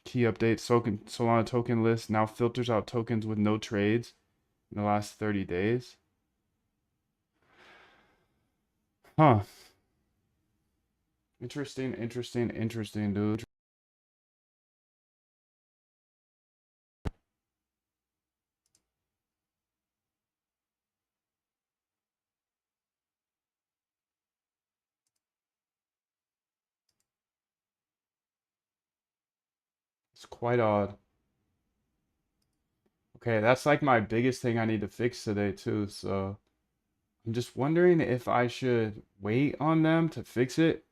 Key update. Solana token list now filters out tokens with no trades in the last 30 days. Huh. Interesting, dude. It's quite odd. Okay, that's like my biggest thing I need to fix today too. So I'm just wondering if I should wait on them to fix it.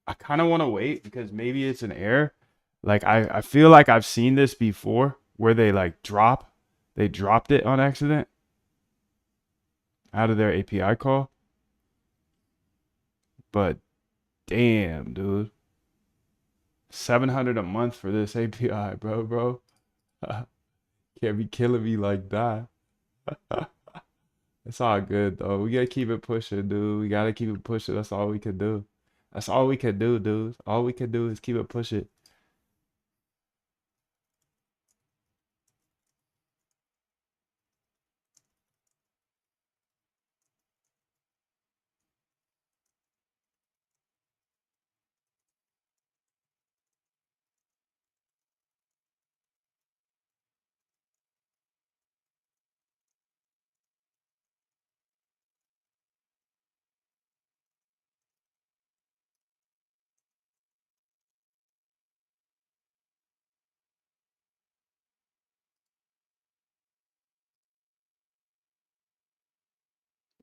I kind of want to wait because maybe it's an error. Like I feel like I've seen this before where they like they dropped it on accident out of their API call. But damn, dude. 700 a month for this API, bro. Can't be killing me like that. It's all good though. We gotta keep it pushing, dude. We gotta keep it pushing. That's all we can do. That's all we can do, dude. All we can do is keep it pushing.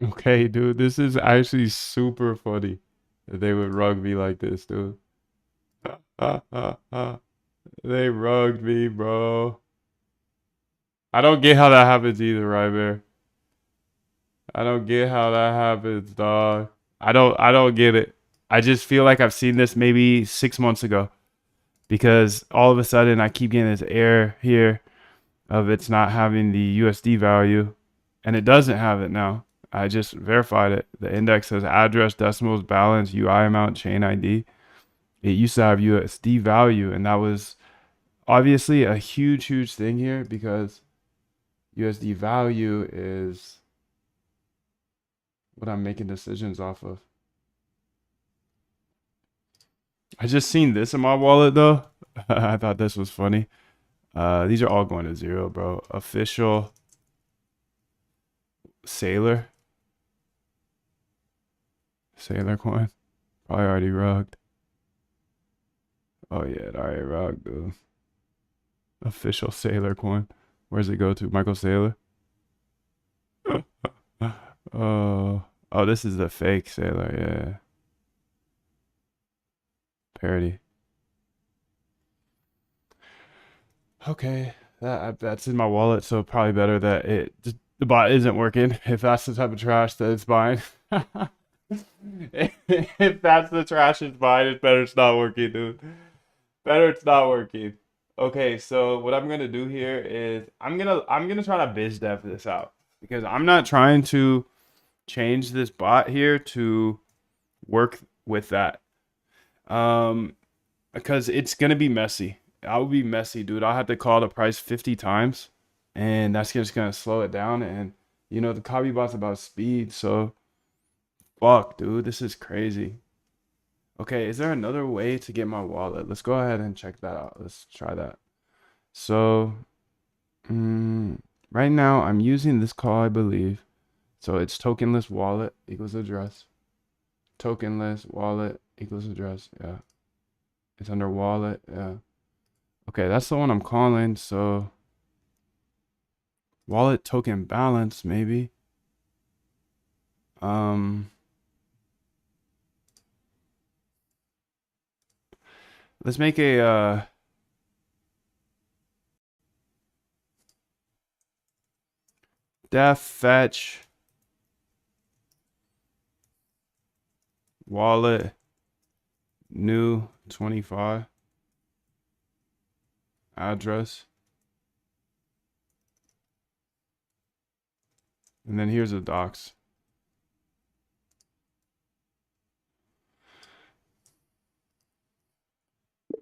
Okay, dude. This is actually super funny that they would rug me like this, dude. They rugged me, bro. I don't get how that happens either, right, Bear? I don't get how that happens, dog. I don't get it. I just feel like I've seen this maybe 6 months ago because all of a sudden I keep getting this error here of it's not having the USD value and it doesn't have it now. I just verified it. The index says address, decimals, balance, UI amount, chain ID. It used to have USD value and that was obviously a huge thing here because USD value is what I'm making decisions off of. I just seen this in my wallet though. I thought this was funny. These are all going to zero, bro. Official Sailor coin. Probably already rugged. Oh yeah, it already rugged, dude. Official Sailor coin. Where's it go to? Michael Sailor. Oh, this is the fake Sailor, yeah. Parody. Okay, that's in my wallet, so probably better that the bot isn't working. If that's the type of trash that it's buying. If that's the trash it's buying, it's better it's not working, dude. Better it's not working. Okay, so what I'm gonna do here is I'm gonna try to biz dev this out because I'm not trying to change this bot here to work with that. Because it's gonna be messy. I'll be messy, dude. I'll have to call the price 50 times, and that's just gonna slow it down. And the copy bot's about speed, so fuck, dude, this is crazy. Okay, is there another way to get my wallet? Let's go ahead and check that out. Let's try that. So, right now I'm using this call, I believe. So it's tokenless wallet equals address. Tokenless wallet equals address. Yeah. It's under wallet. Yeah. Okay, that's the one I'm calling. So wallet token balance, maybe. Let's make a def fetch wallet new 25 address. And then here's the docs.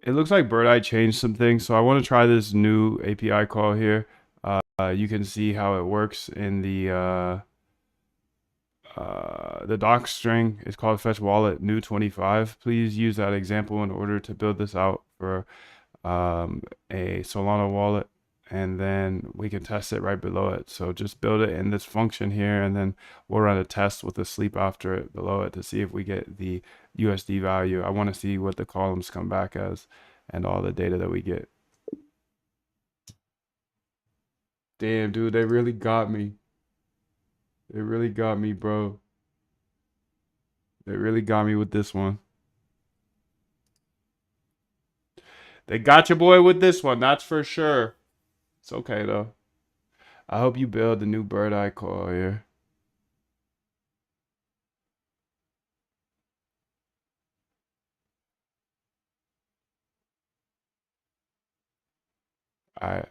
It looks like Bird Eye changed some things, so I want to try this new API call here. You can see how it works in the doc string. It's called fetch wallet new 25. Please use that example in order to build this out for a Solana wallet, and then we can test it right below it. So just build it in this function here, and then we'll run a test with a sleep after it below it to see if we get the USD value. I want to see what the columns come back as and all the data that we get. Damn, dude, they really got me. They really got me, bro. They really got me with this one. They got your boy with this one, that's for sure. It's okay, though. I hope you build the new Bird Eye call here. Alright.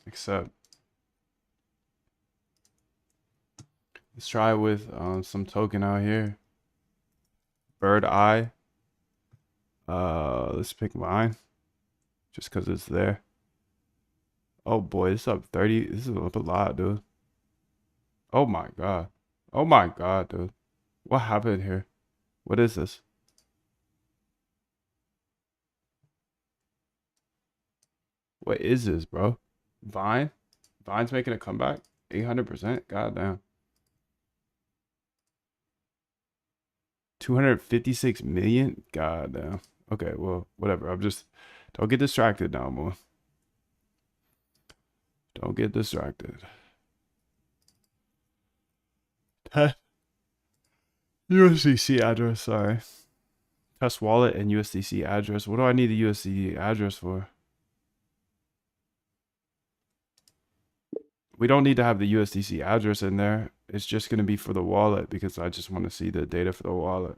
Except, let's try with some token out here. Bird Eye. Let's pick mine, just because it's there. Oh boy, it's up 30. This is up a lot, dude. Oh my god. Oh my god, dude. What happened here? What is this? What is this, bro? Vine? Vine's making a comeback? 800%? God damn. 256 million? God damn. Okay, well, whatever. I'm just, don't get distracted now, more. Don't get distracted. USDC address, sorry. Test wallet and USDC address. What do I need the USDC address for? We don't need to have the USDC address in there. It's just going to be for the wallet because I just want to see the data for the wallet.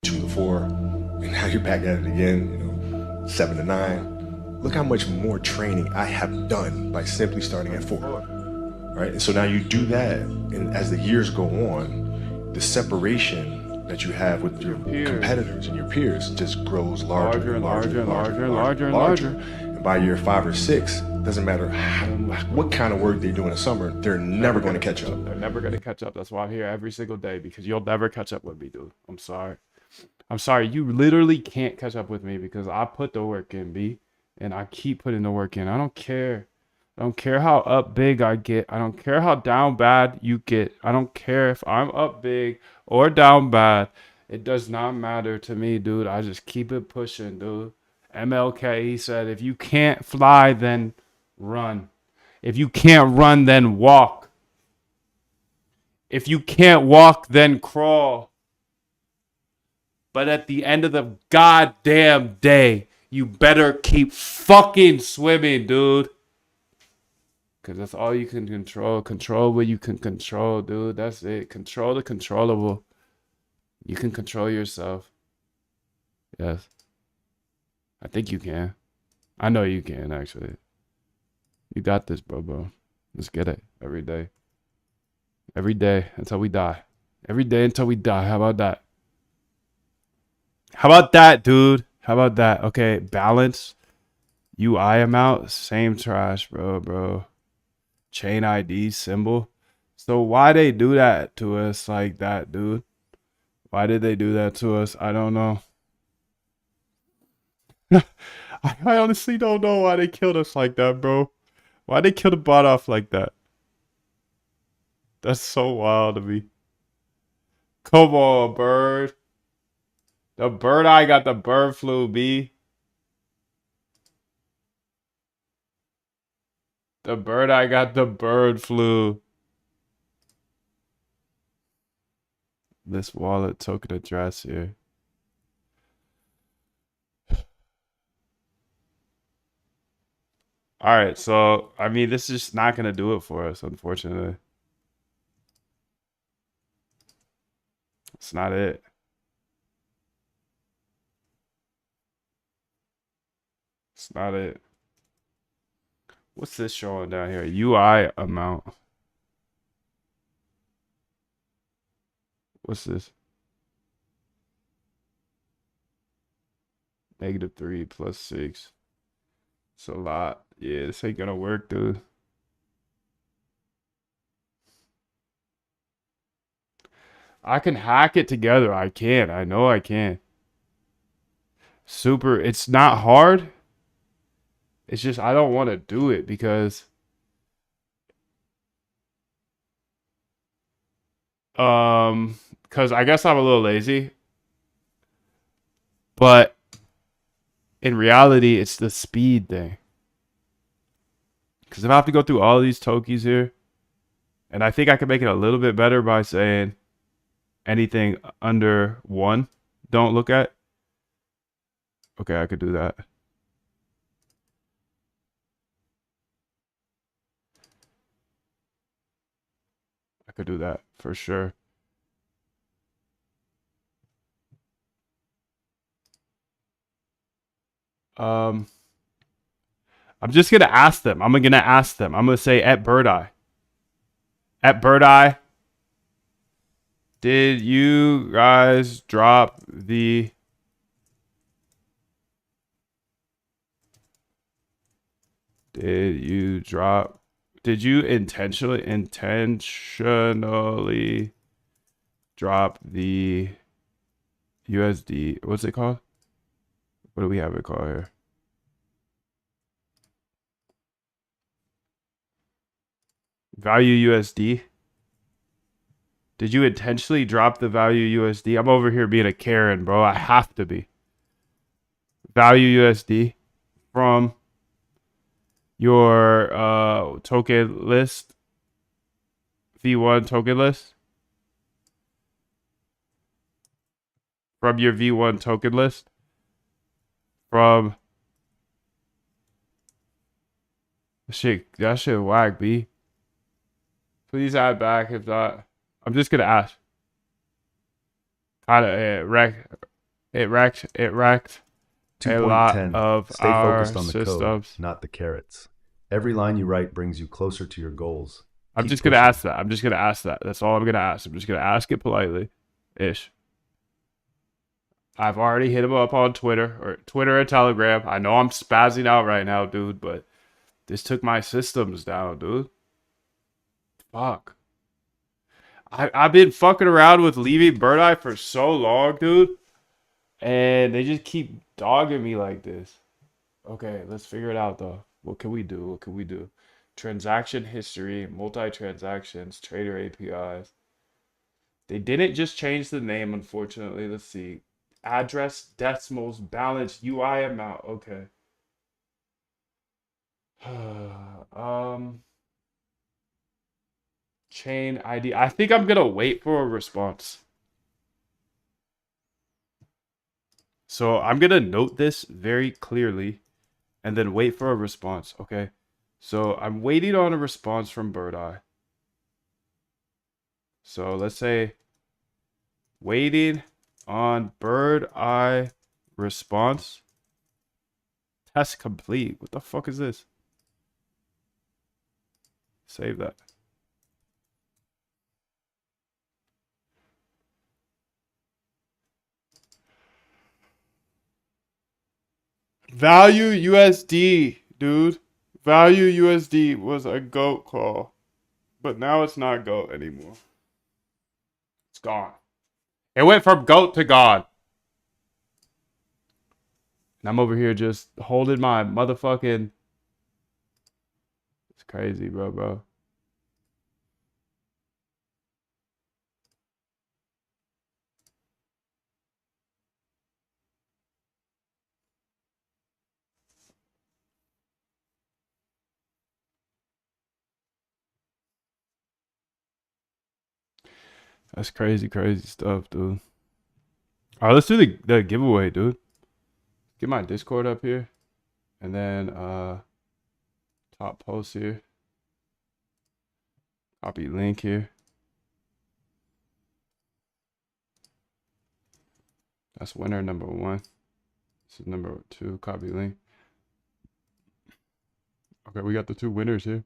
Two to four, and now you're back at it again, 7 to 9. Look how much more training I have done by simply starting at 4. Right? And so now you do that, and as the years go on, the separation that you have with your competitors and your peers just grows larger and larger and larger and larger and larger. And by year 5 or 6, doesn't matter what kind of work they do in the summer, they're never going to catch up. They're never going to catch up. That's why I'm here every single day, because you'll never catch up with me, dude. I'm sorry. I'm sorry. You literally can't catch up with me because I put the work in, B, and I keep putting the work in. I don't care. I don't care how up big I get. I don't care how down bad you get. I don't care if I'm up big or down bad. It does not matter to me, dude. I just keep it pushing, dude. MLK, he said, if you can't fly, then run. If you can't run, then walk. If you can't walk, then crawl. But at the end of the goddamn day, you better keep fucking swimming, dude. Because that's all you can control. Control what you can control, dude. That's it. Control the controllable. You can control yourself. Yes. I think you can. I know you can, actually. You got this, bro. Let's get it every day. Every day until we die. Every day until we die. How about that? How about that, dude? How about that? Okay, balance. UI amount. Same trash, bro. Chain ID symbol. So why they do that to us like that, dude? Why did they do that to us? I don't know. I honestly don't know why they killed us like that, bro. Why they kill the bot off like that? That's so wild to me. Come on, bird. The bird eye got the bird flu, B. The bird eye got the bird flu. This wallet token address here. All right, so I mean, this is just not gonna do it for us, unfortunately. It's not it. It's not it. What's this showing down here? UI amount. What's this? -3 plus 6. It's a lot. Yeah, this ain't gonna work, dude. I can hack it together. I can. I know I can. Super. It's not hard. It's just I don't want to do it because because I guess I'm a little lazy. But in reality, it's the speed thing. Because if I have to go through all these tokies here, and I think I can make it a little bit better by saying anything under 1, don't look at. Okay, I could do that. I could do that for sure. I'm just gonna ask them. I'm gonna ask them. I'm gonna say at Bird Eye. At Bird Eye, did you guys drop the Did you intentionally drop the USD? What's it called? What do we have it called here? Value USD. Did you intentionally drop the value USD? I'm over here being a Karen, bro. I have to be. Value USD from your token list, V1 token list. From your V1 token list. From that shit whack, B. Please add back. If not, I'm just gonna ask. Kind of it wrecked a lot 2.10. of Stay our focused on the systems. code, not the carrots. Every line you write brings you closer to your goals. I'm Keep just gonna pushing. ask that. I'm just gonna ask that. That's all I'm gonna ask. I'm just gonna ask it politely, ish. I've already hit him up on Twitter or Telegram. I know I'm spazzing out right now, dude, but this took my systems down, dude. Fuck. I've been fucking around with leaving Bird Eye for so long, dude. And they just keep dogging me like this. Okay, let's figure it out though. What can we do? What can we do? Transaction history, multi-transactions, trader APIs. They didn't just change the name, unfortunately. Let's see. Address, decimals, balance, UI amount. Okay. Chain ID. I think I'm gonna wait for a response. So I'm gonna note this very clearly and then wait for a response, okay? So I'm waiting on a response from Bird Eye. So let's say waiting on Bird Eye response. Test complete. What the fuck is this? Save that. Value USD, dude. Value USD was a GOAT call. But now it's not GOAT anymore. It's gone. It went from GOAT to God. And I'm over here just holding my motherfucking... It's crazy, bro. That's crazy stuff, dude. All right, let's do the giveaway, dude. Get my Discord up here. And then top post here. Copy link here. That's winner number 1. This is number 2. Copy link. Okay, we got the 2 winners here.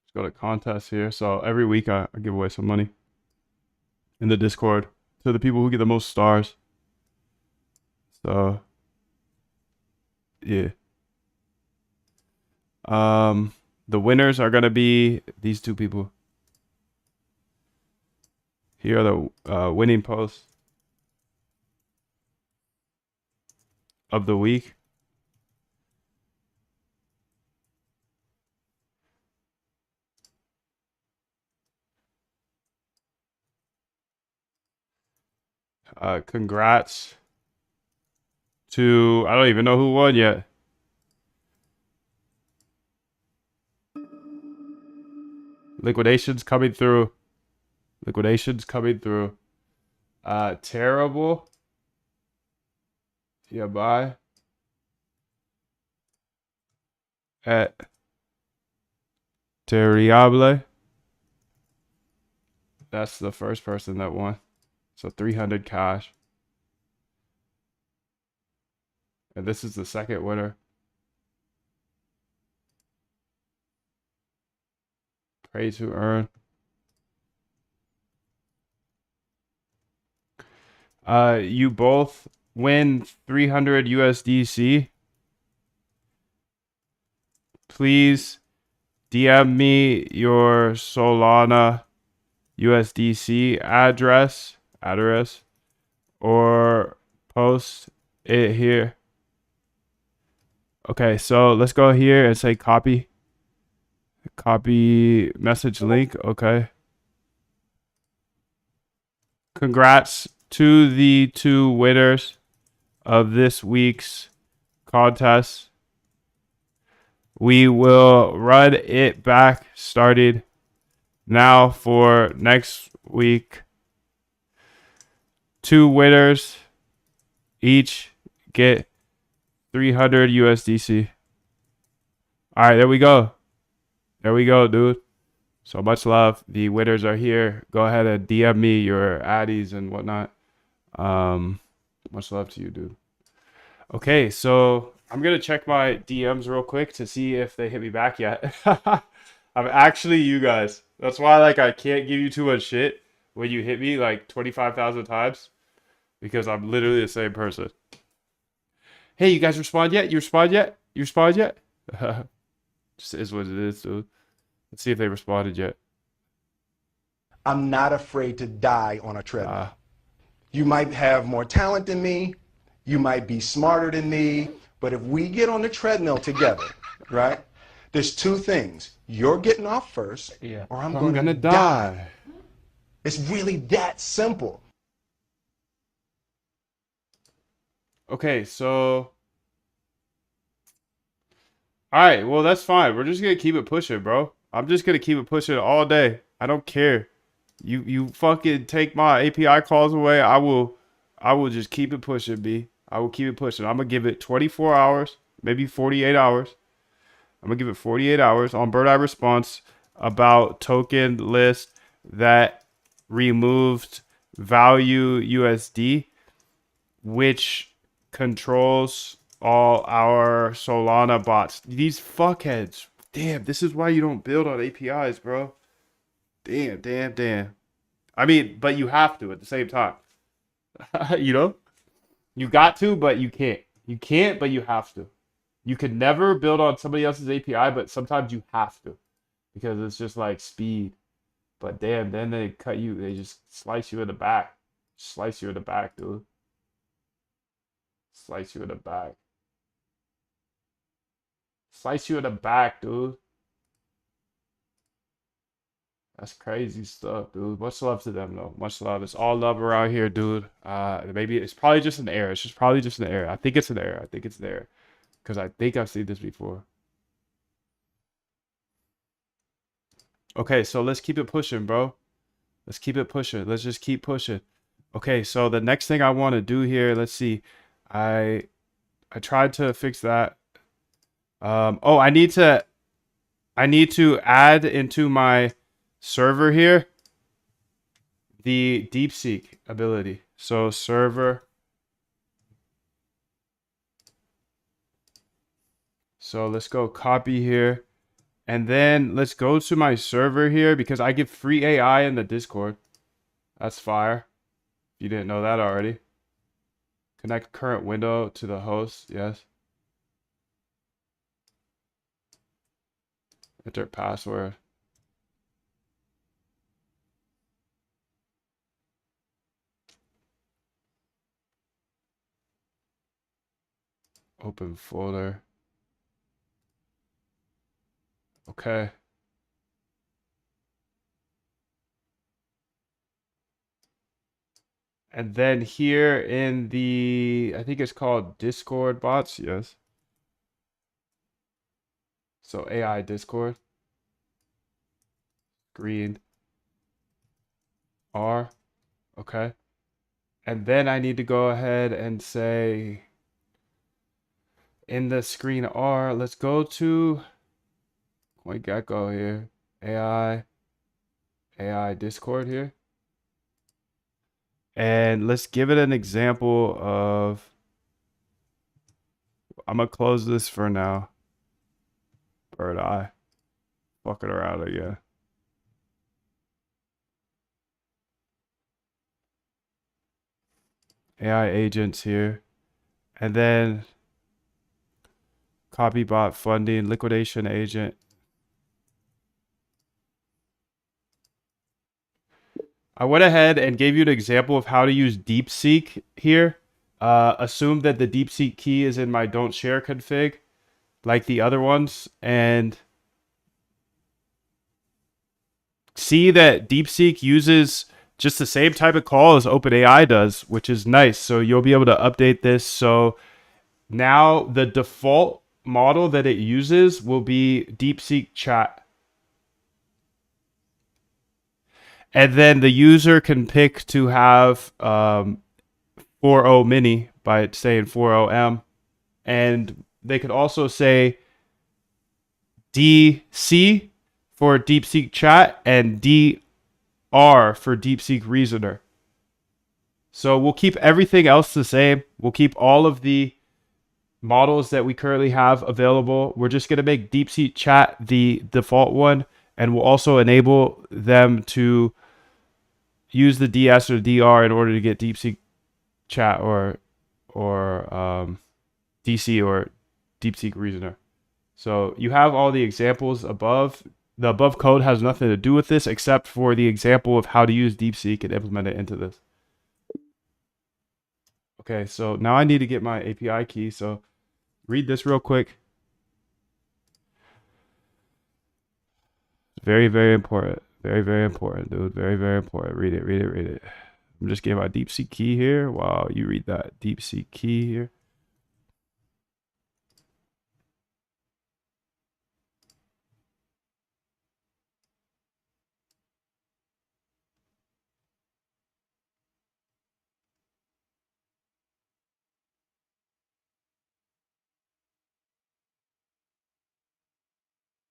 Let's go to contest here. So every week I give away some money in the Discord to the people who get the most stars. So yeah. The winners are gonna be these 2 people. Here are the winning posts of the week. Congrats to, I don't even know who won yet. Liquidations coming through. Terrible. Yeah, bye. At Terrible. That's the first person that won. So 300 cash. And this is the second winner. Pray to earn. You both win 300 USDC. Please DM me your Solana USDC address or post it here. Okay, so let's go here and say copy message link. Okay, congrats to the 2 winners of this week's contest. We will run it back started now for next week. 2 winners each get 300 USDC. All right, there we go, dude. So much love. The winners are here. Go ahead and DM me your addies and whatnot. Much love to you, dude. Okay, so I'm gonna check my DMs real quick to see if they hit me back yet. I'm actually you guys. That's why like I can't give you too much shit when you hit me like 25,000 times, because I'm literally the same person. Hey, you guys respond yet? You respond yet? Just is what it is, dude. Let's see if they responded yet. I'm not afraid to die on a treadmill. You might have more talent than me. You might be smarter than me. But if we get on the treadmill together, right, there's 2 things. You're getting off first, or I'm going to die. It's really that simple. Okay, so... Alright, well, that's fine. We're just going to keep it pushing, bro. I'm just going to keep it pushing all day. I don't care. You fucking take my API calls away. I will just keep it pushing, B. I will keep it pushing. I'm going to give it 24 hours, maybe 48 hours. I'm gonna give it 48 hours on Bird Eye response about token list that removed value USD, which controls all our Solana bots. These fuckheads. Damn, this is why you don't build on APIs, bro. Damn. I mean, but you have to at the same time. You know? You got to, but you can't. You can't, but you have to. You could never build on somebody else's API, but sometimes you have to. Because it's just like speed. But damn, then they cut you, they just slice you in the back. Slice you in the back, dude. Slice you in the back. Slice you in the back, dude. That's crazy stuff, dude. Much love to them, though. Much love. It's all love around here, dude. Maybe it's probably just an error. It's just probably just an error. I think it's an error. I think it's an error. Because I think I've seen this before. Okay, so let's keep it pushing, bro. Let's keep it pushing. Let's just keep pushing. Okay, so the next thing I want to do here, let's see. I tried to fix that. Oh, I need to add into my server here the DeepSeek ability. So server. So let's go copy here. And then let's go to my server here because I give free AI in the Discord. That's fire. If you didn't know that already. Connect current window to the host. Yes. Enter password. Open folder. Okay. And then here in the, I think it's called Discord bots. Yes. So AI Discord. Green. R. Okay. And then I need to go ahead and say in the screen R, let's go to CoinGecko here. AI Discord here. And let's give it an example of, I'm gonna close this for now. Bird Eye. Fucking around again. AI agents here. And then copy bot funding, liquidation agent. I went ahead and gave you an example of how to use DeepSeek here. Assume that the DeepSeek key is in my don't share config, like the other ones, and see that DeepSeek uses just the same type of call as OpenAI does, which is nice. So you'll be able to update this. So now the default model that it uses will be DeepSeek chat. And then the user can pick to have 4.0 mini by saying 4.0M. And they could also say DC for DeepSeek chat and DR for DeepSeek reasoner. So we'll keep everything else the same. We'll keep all of the models that we currently have available. We're just going to make DeepSeek chat the default one. And we'll also enable them to use the DS or DR in order to get DeepSeek chat or DC or DeepSeek reasoner. So you have all the examples above. The above code has nothing to do with this except for the example of how to use DeepSeek and implement it into this. Okay, so now I need to get my API key. So read this real quick. Very, very important. Very, very important, dude. Very, very important. Read it. I'm just getting my DeepSeek key here. Wow, you read that DeepSeek key here.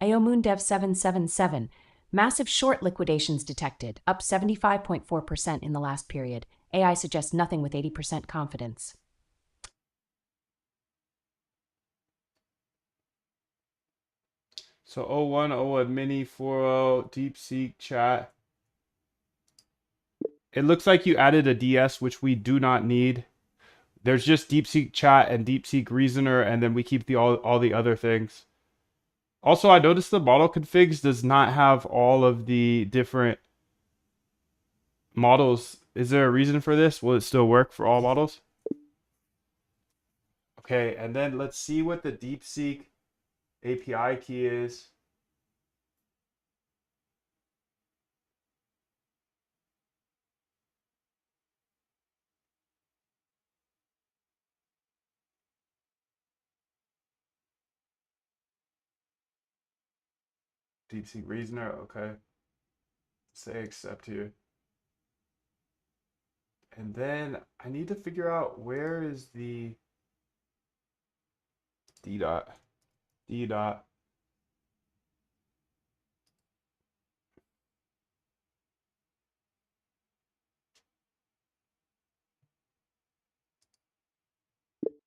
AOMoonDev777. Massive short liquidations detected, up 75.4% in the last period. AI suggests nothing with 80% confidence. So 01 mini 40 DeepSeek chat. It looks like you added a DS, which we do not need. There's just DeepSeek chat and DeepSeek reasoner, and then we keep all the other things. Also, I noticed the model configs does not have all of the different models. Is there a reason for this? Will it still work for all models? Okay, and then let's see what the DeepSeek API key is. DeepSeek reasoner, okay. Say accept here. And then I need to figure out where is the D dot. D dot.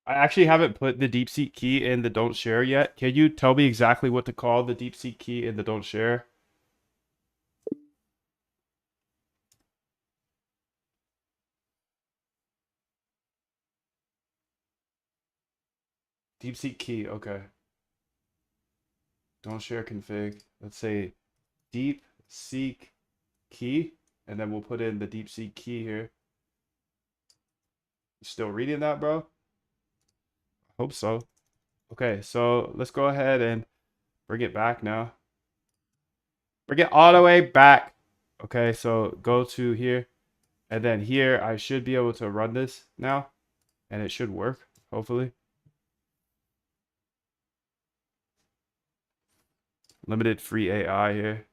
I actually haven't put the DeepSeek key in the don't share yet. Can you tell me exactly what to call the DeepSeek key in the don't share? DeepSeek key, okay. Don't share config. Let's say DeepSeek key, and then we'll put in the DeepSeek key here. You still reading that, bro? Hope so. Okay, so let's go ahead and bring it back now. Bring it all the way back. Okay, so go to here, and then here I should be able to run this now, and it should work, hopefully. Limited free AI here.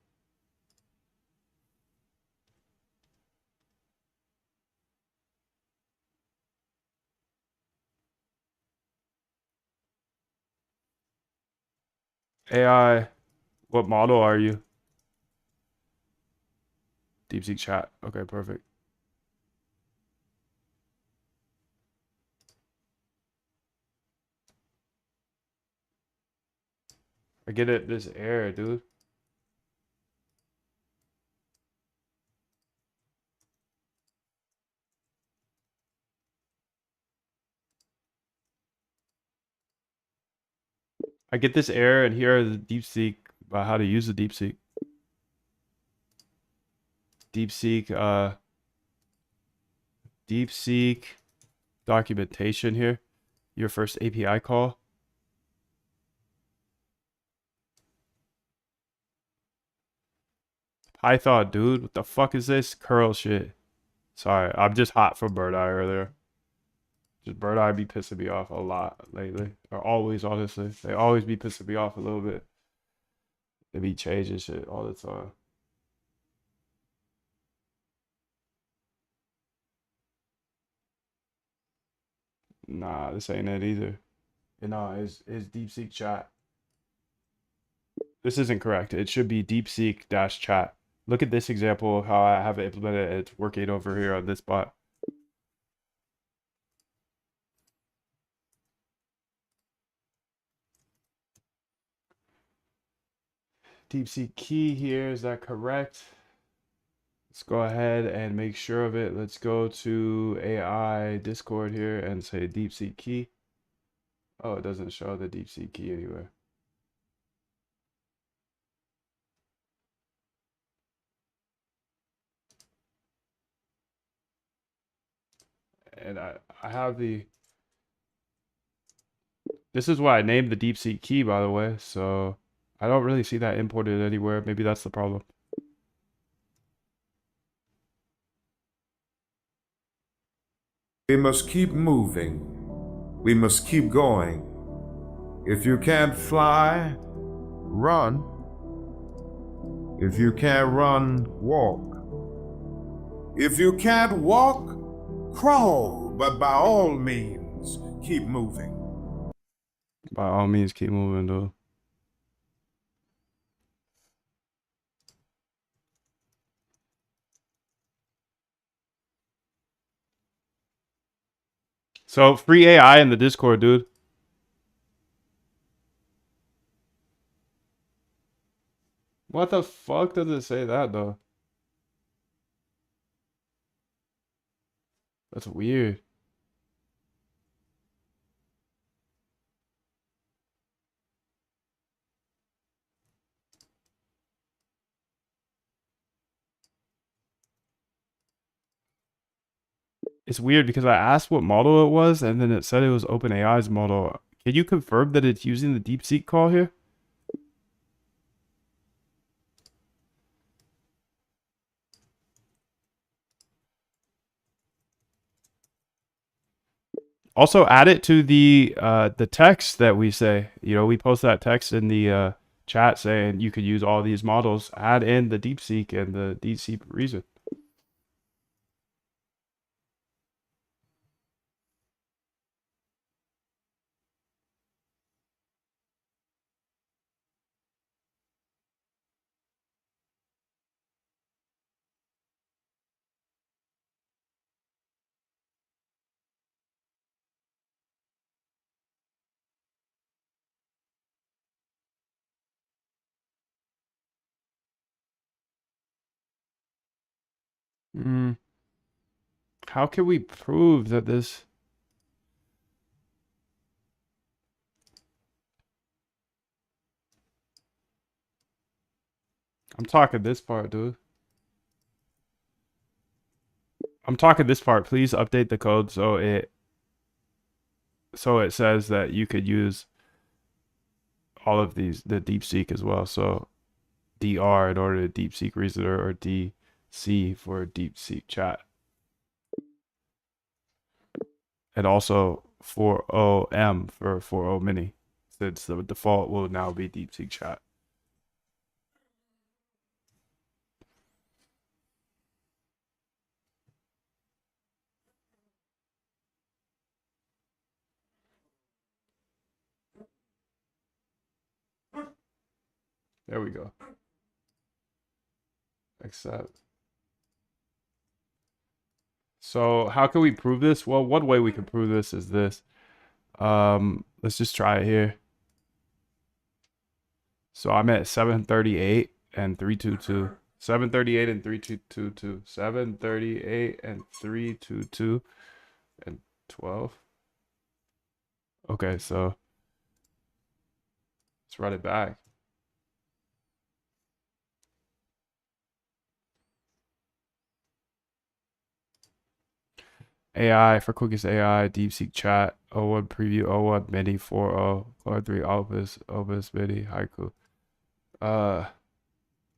AI, what model are you? DeepSeek chat. Okay, perfect. I get it, this error, dude. I get this error, and here are the DeepSeek about how to use the DeepSeek. DeepSeek documentation here. Your first API call. Python, dude. What the fuck is this? Curl shit. Sorry, I'm just hot from Bird Eye earlier. Just Bird Eye be pissing me off a lot lately. Or always, honestly. They always be pissing me off a little bit. They be changing shit all the time. Nah, this ain't it either. No, it's DeepSeek chat. This isn't correct. It should be DeepSeek dash chat. Look at this example of how I have it implemented. It's working over here on this bot. DeepSeek key here, is that correct? Let's go ahead and make sure of it. Let's go to AI Discord here and say DeepSeek key. Oh, it doesn't show the DeepSeek key anywhere. And I have the... This is what I named the DeepSeek key, by the way. So I don't really see that imported anywhere. Maybe that's the problem. We must keep moving. We must keep going. If you can't fly, run. If you can't run, walk. If you can't walk, crawl. But by all means, keep moving. By all means, keep moving, though. So free AI in the Discord, dude. What the fuck does it say that though? That's weird. It's weird because I asked what model it was and then it said it was OpenAI's model. Can you confirm that it's using the DeepSeek call here? Also add it to the text that we say. You know, we post that text in the chat saying you could use all these models. Add in the DeepSeek and the DeepSeek reason. Mm. How can we prove that this? I'm talking this part, dude. I'm talking this part. Please update the code so it says that you could use all of these, the DeepSeek as well. So DR in order to DeepSeek Reasoner or DC for DeepSeek Chat. And also 40M for 40 Mini, since the default will now be DeepSeek Chat. There we go. Accept. So how can we prove this? Well, one way we can prove this is this. Let's just try it here. So I'm at 738 and 322. 738 and 3222. 738 and 322 and 12. Okay, so let's run it back. AI for quickest AI, DeepSeek Chat, O1 Preview, O1 Mini, 4.0, Claude 3 Opus Mini, Haiku.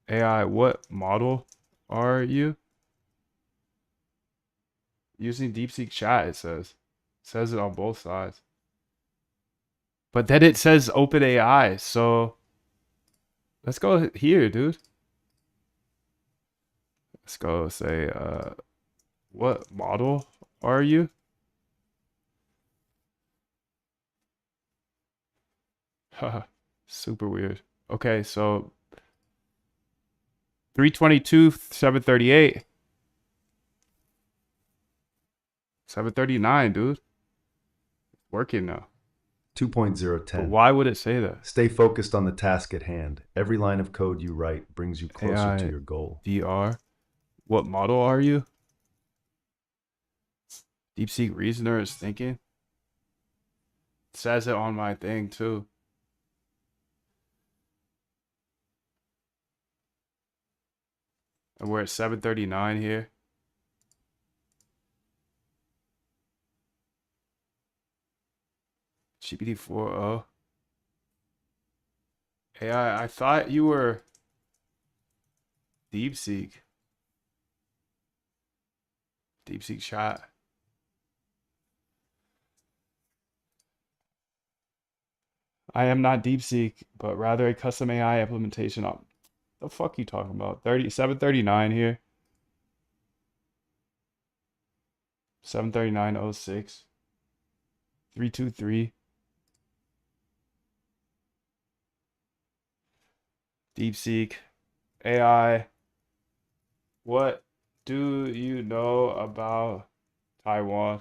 AI, what model are you? Using DeepSeek Chat, it says. It says it on both sides. But then it says OpenAI, so let's go here, dude. Let's go say, what model are you? Haha, super weird. Okay, so 322, 738. 739, dude. Working now. 2.010. But why would it say that? Stay focused on the task at hand. Every line of code you write brings you closer AI to your goal. DR. What model are you? DeepSeek Reasoner is thinking. It says it on my thing too. And we're at 739 here. GPT 4.0. AI, I thought you were DeepSeek. DeepSeek Chat. I am not DeepSeek, but rather a custom AI implementation of the fuck you talking about? 739 here. 739.06. 323. DeepSeek AI. What do you know about Taiwan?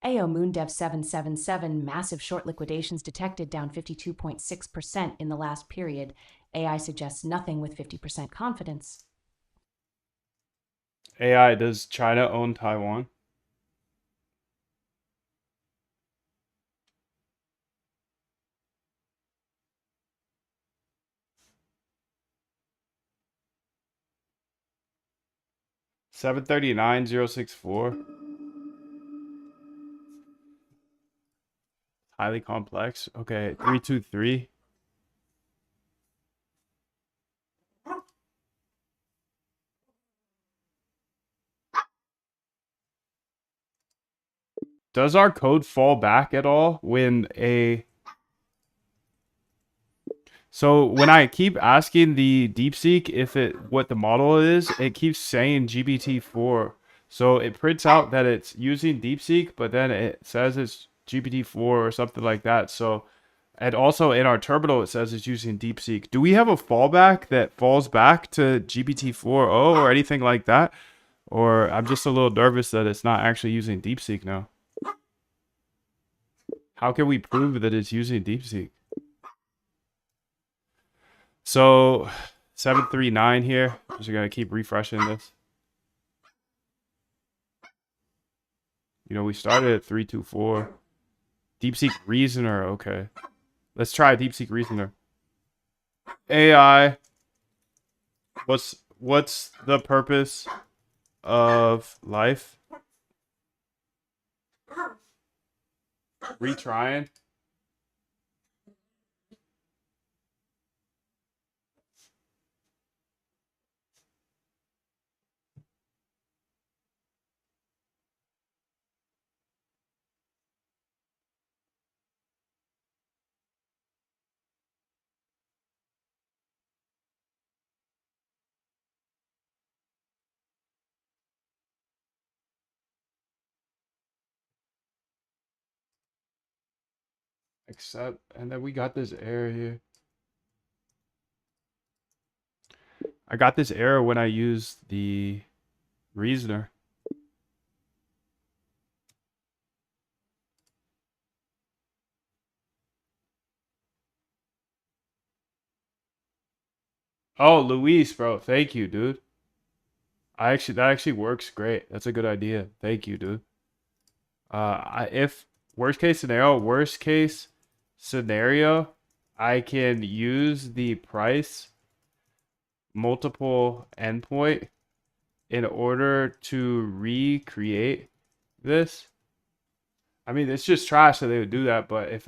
AO MoonDev 777 massive short liquidations detected, down 52.6% in the last period. AI suggests nothing with 50% confidence. AI, does China own Taiwan? $739,064. Highly complex. Okay, 323. Does our code fall back at all when a... So when I keep asking the DeepSeek if what the model is, it keeps saying GPT-4. So it prints out that it's using DeepSeek, but then it says it's GPT-4 or something like that. So, and also in our terminal, it says it's using DeepSeek. Do we have a fallback that falls back to GPT-4o or anything like that? Or I'm just a little nervous that it's not actually using DeepSeek now. How can we prove that it's using DeepSeek? So 739 here. Just gonna keep refreshing this. You know, we started at 324. DeepSeek Reasoner. Okay, let's try DeepSeek Reasoner. AI. What's the purpose of life? Retrying. Except, and then we got this error here. I got this error when I used the Reasoner. Oh, Luis, bro. Thank you, dude. That actually works great. That's a good idea. Thank you, dude. If worst case scenario, I can use the price multiple endpoint in order to recreate this. I mean, it's just trash that they would do that, but if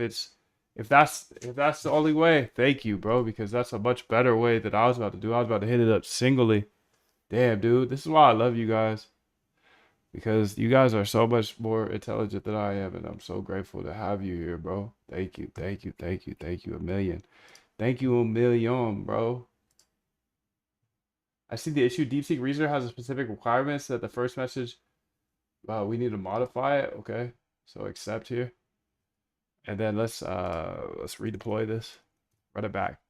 that's the only way, thank you, bro, because that's a much better way than I was about to do. I was about to hit it up singly. Damn, dude, this is why I love you guys. Because you guys are so much more intelligent than I am, and I'm so grateful to have you here, bro. Thank you, thank you, thank you, thank you a million. Thank you a million, bro. I see the issue. DeepSeek Reasoner has a specific requirements that the first message, we need to modify it. Okay, so accept here, and then let's redeploy this, run it back.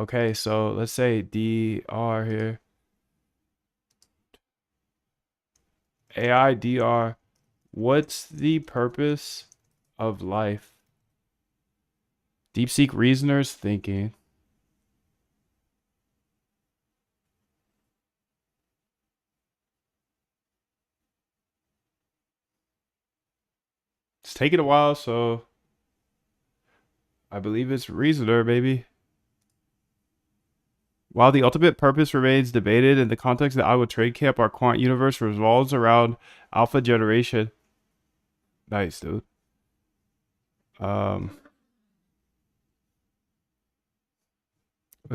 Okay, so let's say DR here. AI DR, what's the purpose of life? DeepSeek Reasoner's thinking. It's taking a while, so I believe it's Reasoner, baby. While the ultimate purpose remains debated in the context of the Iowa Trade Camp, our quant universe revolves around alpha generation. Nice, dude. Let's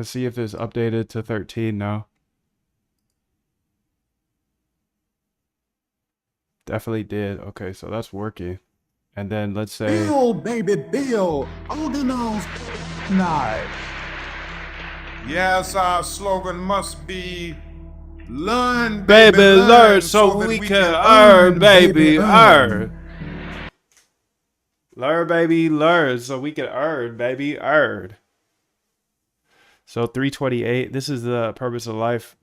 see if it's updated to 13 now. Definitely did. Okay, so that's working. And then let's say... Bill, baby, Bill. Organize night. Yes, our slogan must be learn, baby, learn so we can earn, baby, earn. Learn, baby, learn so we can earn, baby, earn. So 328, this is the purpose of life.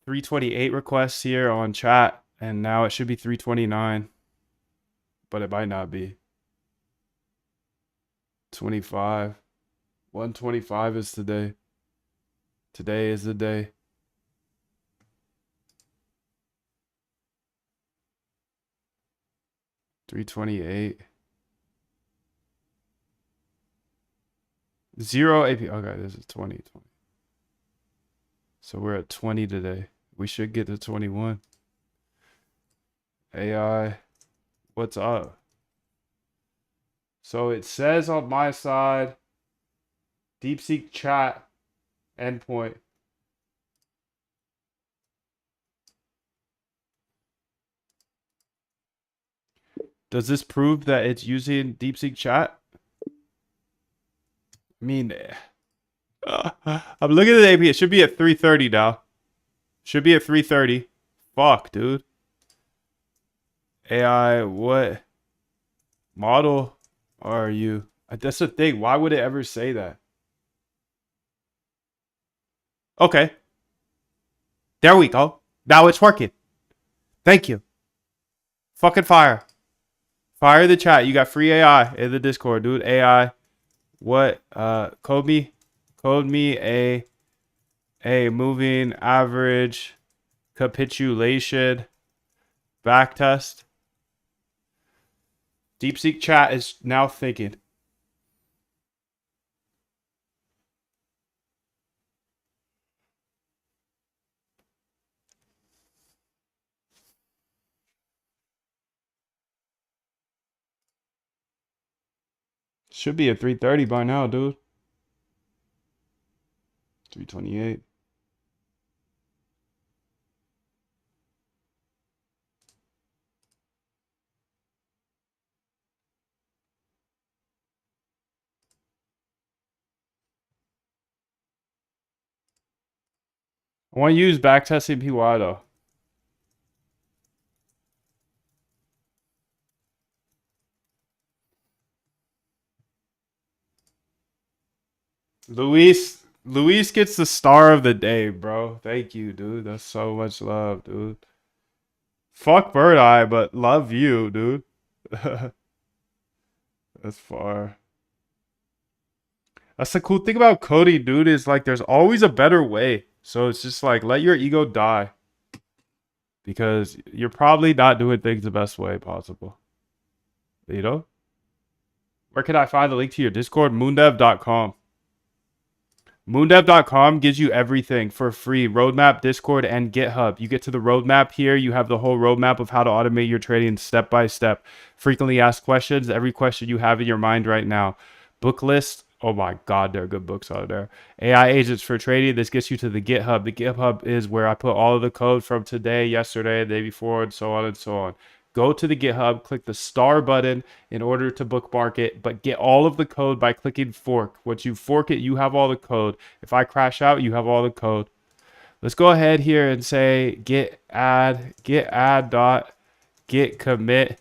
328 requests here on chat. And now it should be 329, but it might not be. 25. 125 is today. Today is the day. $328. 0 AP. Okay, this is 20. So we're at 20 today. We should get to 21. AI, what's up? So it says on my side, DeepSeek chat endpoint. Does this prove that it's using DeepSeek chat? I mean, I'm looking at the AP. It should be at 330 now. Should be at 330. Fuck, dude. AI, what model are you? That's the thing. Why would it ever say that? Okay. There we go. Now it's working. Thank you. Fucking fire. Fire the chat. You got free AI in the Discord, dude. AI. What? Code me a moving average capitulation backtest. DeepSeek chat is now thinking. Should be at 330 by now, dude. 328. I want to use backtesting PY though. Luis gets the star of the day, bro. Thank you, dude. That's so much love, dude. Fuck Bird Eye, but love you, dude. That's far. That's the cool thing about coding, dude, is like there's always a better way. So it's just like let your ego die. Because you're probably not doing things the best way possible. You know? Where can I find the link to your Discord? Moondev.com. Moondev.com gives you everything for free. Roadmap, Discord, and GitHub. You get to the roadmap here. You have the whole roadmap of how to automate your trading step by step. Frequently asked questions. Every question you have in your mind right now. Book list. Oh my God, there are good books out there. AI agents for trading. This gets you to the GitHub. The GitHub is where I put all of the code from today, yesterday, the day before, and so on and so on. Go to the GitHub, click the star button in order to bookmark it, but get all of the code by clicking fork. Once you fork it, you have all the code. If I crash out, you have all the code. Let's go ahead here and say git add dot git commit.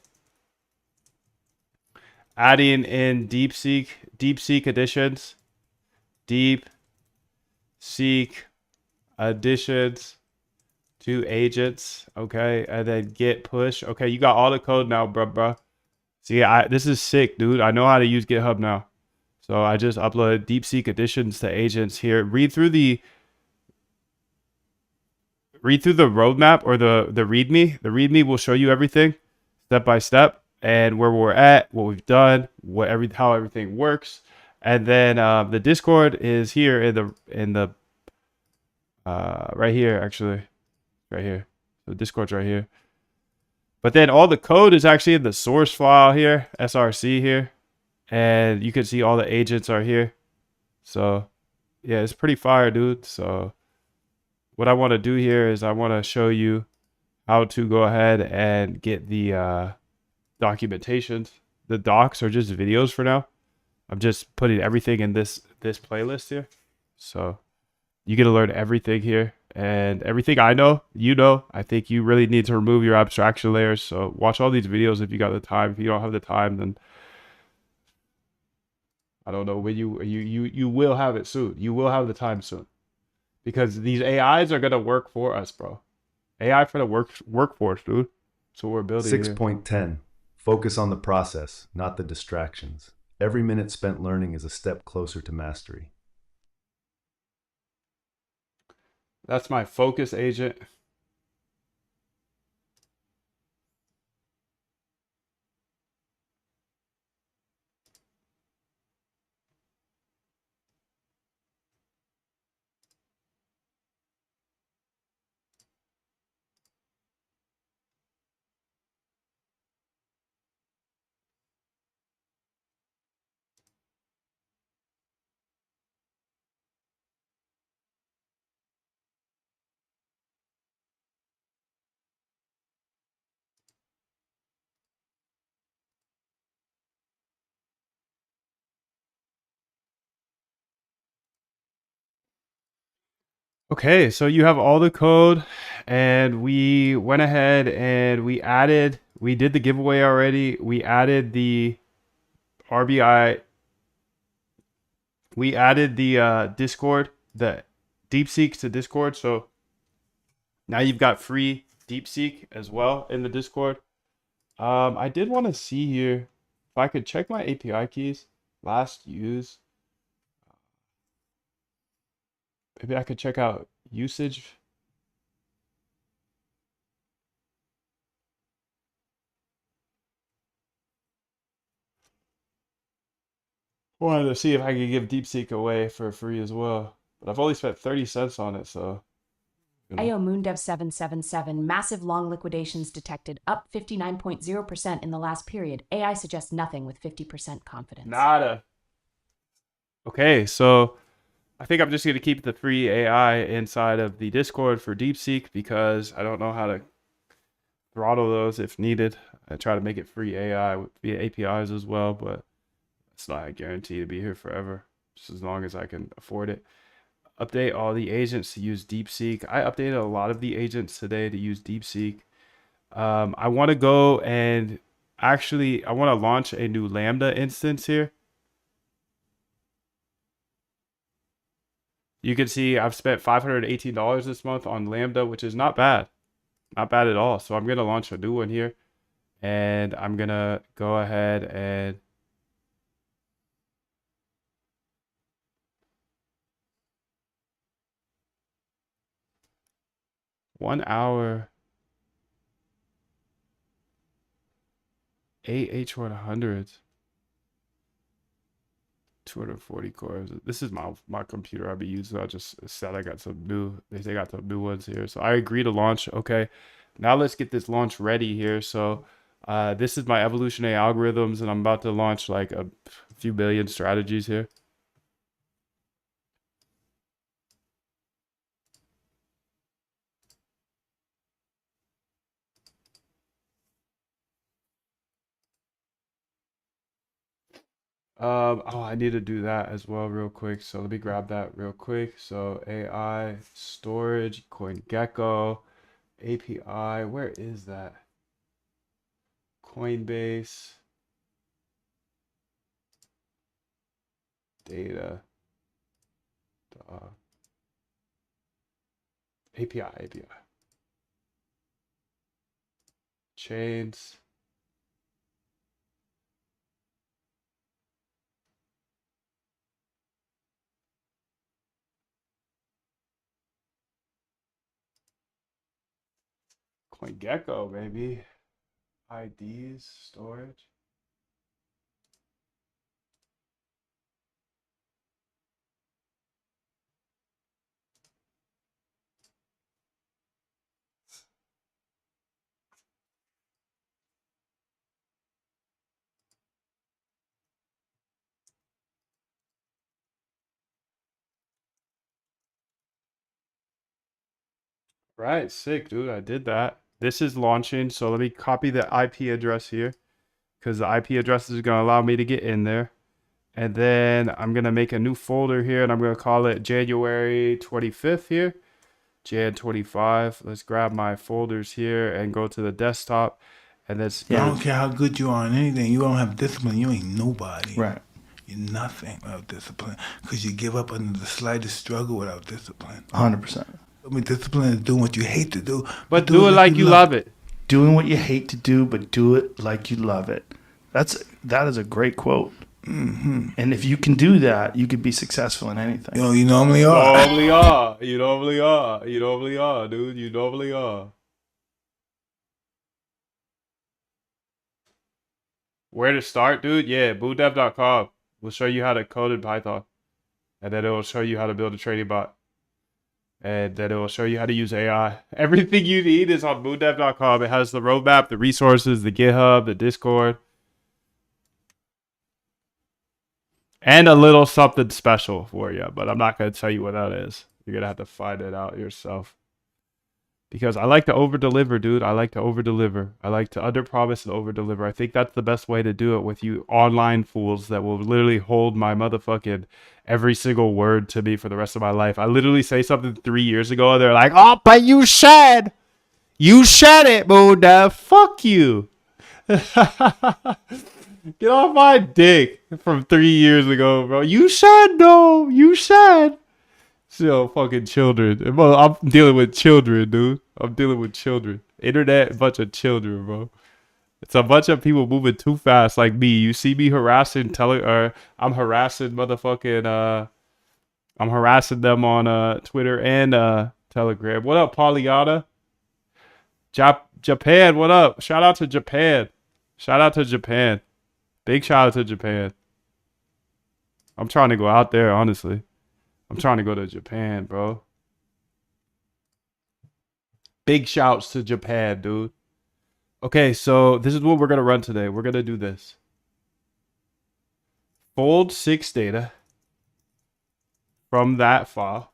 Adding in DeepSeek additions. DeepSeek additions to agents, okay, and then git push. Okay, you got all the code now, bruh. See, this is sick, dude. I know how to use GitHub now. So I just uploaded DeepSeek additions to agents here. Read through the roadmap or the README. The README will show you everything step by step and where we're at, what we've done, how everything works. And then the Discord is here in the right here, actually. Right here. The Discord's right here. But then all the code is actually in the source file here, SRC here. And you can see all the agents are here. So, yeah, it's pretty fire, dude. So, what I want to do here is I want to show you how to go ahead and get the documentations. The docs are just videos for now. I'm just putting everything in this playlist here. So, you get to learn everything here. And everything I know, you know. I think you really need to remove your abstraction layers. So watch all these videos if you got the time. If you don't have the time, then I don't know when you will have it soon. You will have the time soon. Because these AIs are gonna work for us, bro. AI for the workforce, dude. That's what we're building here. 6.10. Focus on the process, not the distractions. Every minute spent learning is a step closer to mastery. That's my focus agent. Okay, so you have all the code, and we went ahead and we did the giveaway already. We added the RBI, we added the Discord, the DeepSeek to Discord. So now you've got free DeepSeek as well in the Discord. I did want to see here if I could check my API keys, last use. Maybe I could check out usage. Wanted to see if I could give DeepSeek away for free as well. But I've only spent 30 cents on it, so. AO Moondev777, massive long liquidations detected, up 59.0% in the last period. AI suggests nothing with 50% confidence. Nada. Okay, so I think I'm just going to keep the free AI inside of the Discord for DeepSeek because I don't know how to throttle those if needed. I try to make it free AI via APIs as well, but it's not a guarantee to be here forever, just as long as I can afford it. Update all the agents to use DeepSeek. I updated a lot of the agents today to use DeepSeek. I want to go and actually, I want to launch a new Lambda instance here. You can see I've spent $518 this month on Lambda, which is not bad. Not bad at all. So I'm going to launch a new one here. And I'm going to go ahead and one hour, 8 H100s, 240 cores. This is my computer I'll be using. I just said I got some new, they got some new ones here. So I agree to launch. Okay, now let's get this launch ready here. So this is my evolutionary algorithms, and I'm about to launch like a few billion strategies here. Oh, I need to do that as well real quick. So let me grab that real quick. So AI, storage, CoinGecko, API, where is that? Coinbase, data, API, chains. CoinGecko, baby. IDs, storage. Right, sick, dude. I did that. This is launching, so let me copy the IP address here because the IP address is going to allow me to get in there. And then I'm going to make a new folder here, and I'm going to call it January 25th here. Jan 25. Let's grab my folders here and go to the desktop. And let's I don't care how good you are in anything. You don't have discipline. You ain't nobody. Right. You're nothing without discipline because you give up under the slightest struggle without discipline. 100%. I mean, discipline is doing what you hate to do, but do it like you love it. Doing what you hate to do, but do it like you love it. That is a great quote. Mm-hmm. And if you can do that, you could be successful in anything. Yo, you normally are. Normally are. You normally are. You normally are, dude. You normally are. Where to start, dude? Yeah, bootdev.com will show you how to code in Python. And then it will show you how to build a trading bot. And then it will show you how to use AI. Everything you need is on bootdev.com. It has the roadmap, the resources, the GitHub, the Discord. And a little something special for you. But I'm not going to tell you what that is. You're going to have to find it out yourself. Because I like to over-deliver, dude. I like to over-deliver. I like to under-promise and over-deliver. I think that's the best way to do it with you online fools that will literally hold my motherfucking every single word to me for the rest of my life. I literally say something 3 years ago and they're like, oh, but you said it, Moondev. Fuck you. Get off my dick from 3 years ago, bro. You said no. You said. Still fucking children. Well, I'm dealing with children, dude. I'm dealing with children. Internet, a bunch of children, bro. It's a bunch of people moving too fast like me. You see me harassing I'm harassing motherfucking I'm harassing them on Twitter and Telegram. What up, Pollyanna? Japan, what up? Shout out to Japan. Shout out to Japan. Big shout out to Japan. I'm trying to go out there, honestly. I'm trying to go to Japan, bro. Big shouts to Japan, dude. Okay, so this is what we're going to run today. We're going to do this. Fold 6 data from that file.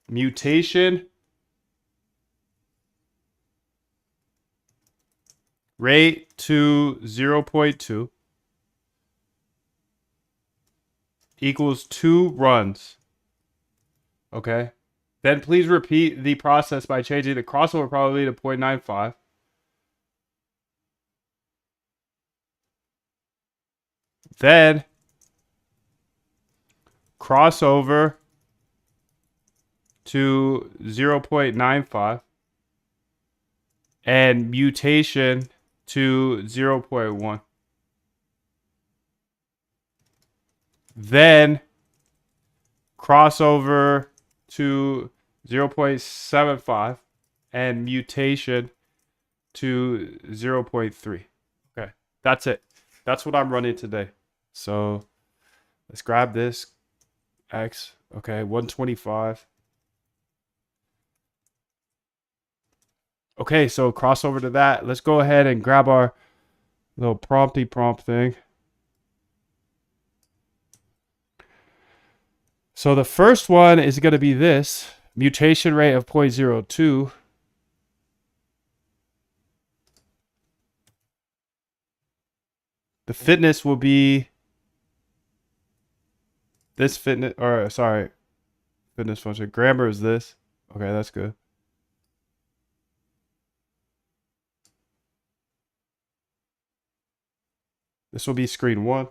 Mutation rate to 0.2. Equals 2 runs. Okay. Then please repeat the process by changing the crossover probability to 0.95. Then crossover to 0.95 and mutation to 0.1. Then crossover to 0.75 and mutation to 0.3. Okay, that's it. That's what I'm running today. So let's grab this X. Okay, 125. Okay, so crossover to that. Let's go ahead and grab our little prompt thing. So the first one is going to be this. Mutation rate of 0.02. The fitness will be this fitness, or sorry, fitness function. Grammar is this. Okay, that's good. This will be screen 1.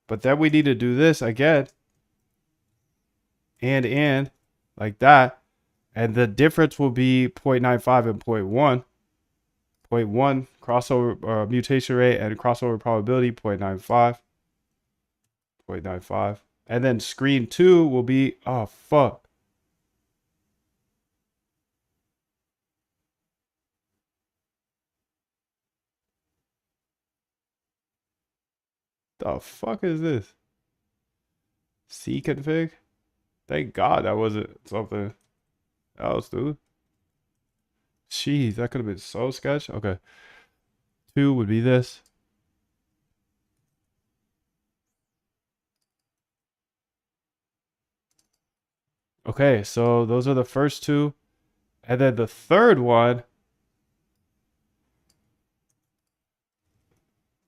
But then we need to do this again. And like that. And the difference will be 0.95 and 0.1. 0.1 crossover mutation rate and crossover probability 0.95. 0.95. And then screen 2 will be, oh fuck. The fuck is this? C config? Thank God that wasn't something else, dude. Jeez, that could have been so sketch. Okay. 2 would be this. Okay, so those are the first 2. And then the third one,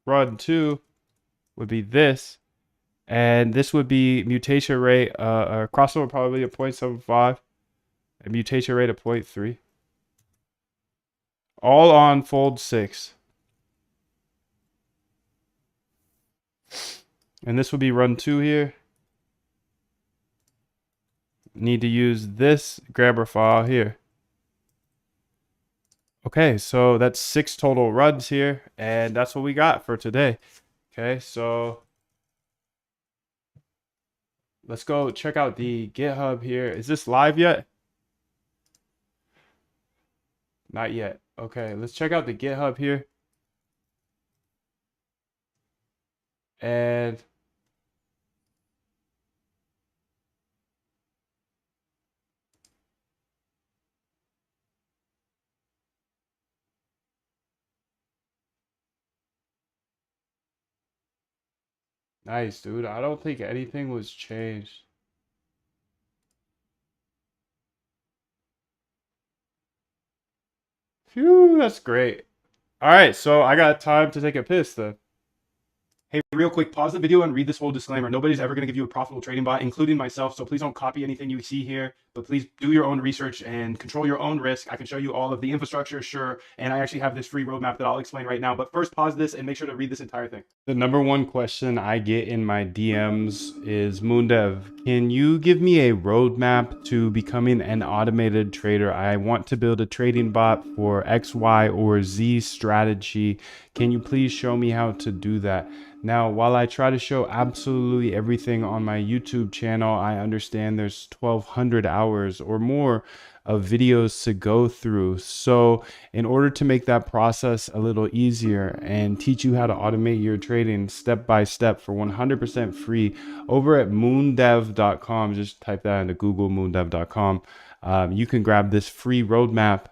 run 2, would be this. And this would be mutation rate, crossover probability of 0.75 and mutation rate of 0.3. all on fold 6. And this will be run 2 here. Need to use this grabber file here. Okay, so that's 6 total runs here, and that's what we got for today. Okay, so let's go check out the GitHub here. Is this live yet? Not yet. Okay, let's check out the GitHub here. And nice, dude. I don't think anything was changed. Phew, that's great. All right, so I got time to take a piss then. Hey, real quick, pause the video and read this whole disclaimer. Nobody's ever going to give you a profitable trading bot, including myself, so please don't copy anything you see here, but please do your own research and control your own risk. I can show you all of the infrastructure, sure, and I actually have this free roadmap that I'll explain right now, but first pause this and make sure to read this entire thing. The number one question I get in my DMs is, Moondev, can you give me a roadmap to becoming an automated trader? I want to build a trading bot for X, Y, or Z strategy. Can you please show me how to do that? Now, while I try to show absolutely everything on my YouTube channel, I understand there's 1,200 hours or more of videos to go through. So in order to make that process a little easier and teach you how to automate your trading step by step for 100% free over at moondev.com, just type that into Google, moondev.com, you can grab this free roadmap.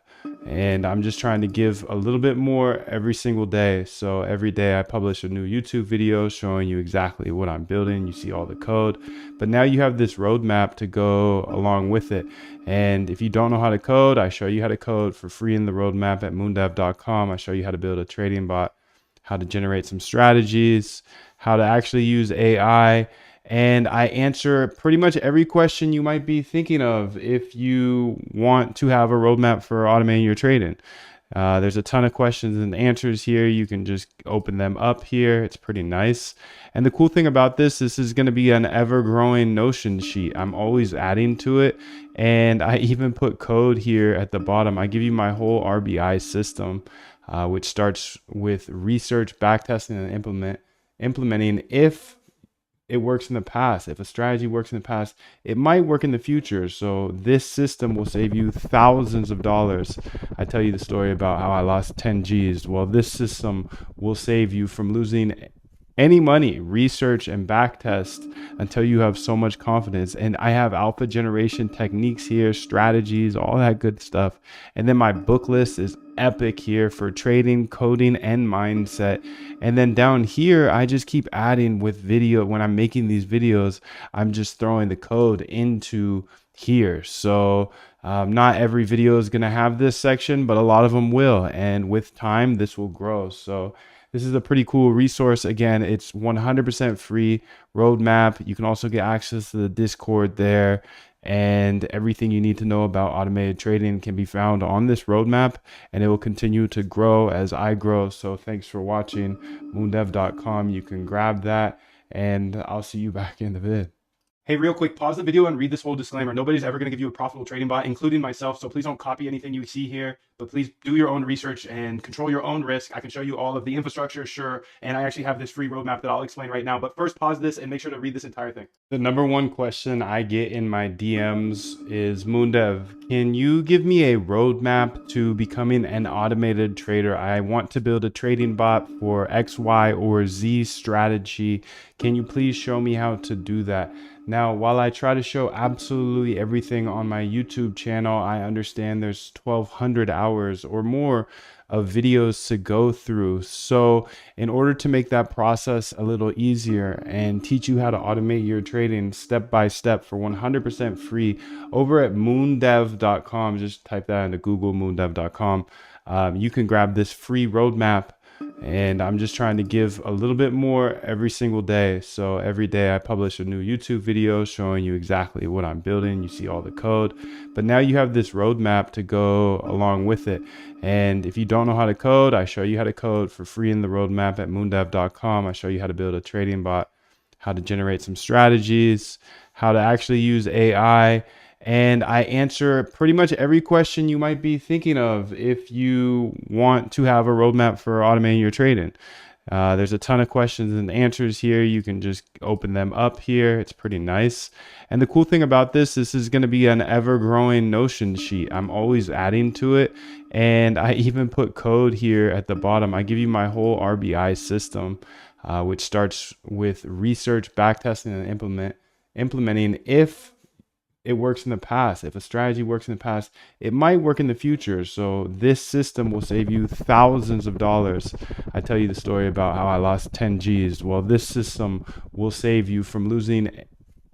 And I'm just trying to give a little bit more every single day. So every day I publish a new YouTube video showing you exactly what I'm building. You see all the code, but now you have this roadmap to go along with it. And if you don't know how to code, I show you how to code for free in the roadmap at moondev.com. I show you how to build a trading bot, how to generate some strategies, how to actually use AI. And I answer pretty much every question you might be thinking of if you want to have a roadmap for automating your trading. There's a ton of questions and answers here. You can just open them up here. It's pretty nice. And the cool thing about this is going to be an ever-growing Notion sheet. I'm always adding to it. And I even put code here at the bottom. I give you my whole RBI system, which starts with research, backtesting, and implementing. If it works in the past, if a strategy works in the past, it might work in the future. So this system will save you thousands of dollars. I tell you the story about how I lost 10 G's. Well, this system will save you from losing any money. Research and backtest until you have so much confidence. And I have alpha generation techniques here, strategies, all that good stuff. And then my book list is epic here for trading, coding, and mindset. And then down here, I just keep adding with video. When I'm making these videos, I'm just throwing the code into here. So not every video is going to have this section, but a lot of them will. And with time, this will grow. So this is a pretty cool resource. Again, it's 100% free roadmap. You can also get access to the Discord there, and everything you need to know about automated trading can be found on this roadmap, and it will continue to grow as I grow. So thanks for watching. Moondev.com. You can grab that, and I'll see you back in the vid. Hey, real quick, pause the video and read this whole disclaimer. Nobody's ever going to give you a profitable trading bot, including myself. So please don't copy anything you see here, but please do your own research and control your own risk. I can show you all of the infrastructure, sure, and I actually have this free roadmap that I'll explain right now. But first, pause this and make sure to read this entire thing. The number one question I get in my DMs is, Moondev, can you give me a roadmap to becoming an automated trader? I want to build a trading bot for X, Y, or Z strategy. Can you please show me how to do that? Now, while I try to show absolutely everything on my YouTube channel, I understand there's 1,200 hours or more of videos to go through. So in order to make that process a little easier and teach you how to automate your trading step by step for 100% free over at moondev.com, just type that into Google, moondev.com, you can grab this free roadmap. And I'm just trying to give a little bit more every single day. So every day I publish a new YouTube video showing you exactly what I'm building. You see all the code, but now you have this roadmap to go along with it. And if you don't know how to code, I show you how to code for free in the roadmap at moondev.com. I show you how to build a trading bot, how to generate some strategies, how to actually use AI. And I answer pretty much every question you might be thinking of if you want to have a roadmap for automating your trading. There's a ton of questions and answers here. You can just open them up here. It's pretty nice. And the cool thing about this is going to be an ever-growing Notion sheet. I'm always adding to it. And I even put code here at the bottom. I give you my whole RBI system, which starts with research, backtesting, and implementing. If it works in the past, if a strategy works in the past, it might work in the future. So this system will save you thousands of dollars. I tell you the story about how I lost 10 G's. Well, this system will save you from losing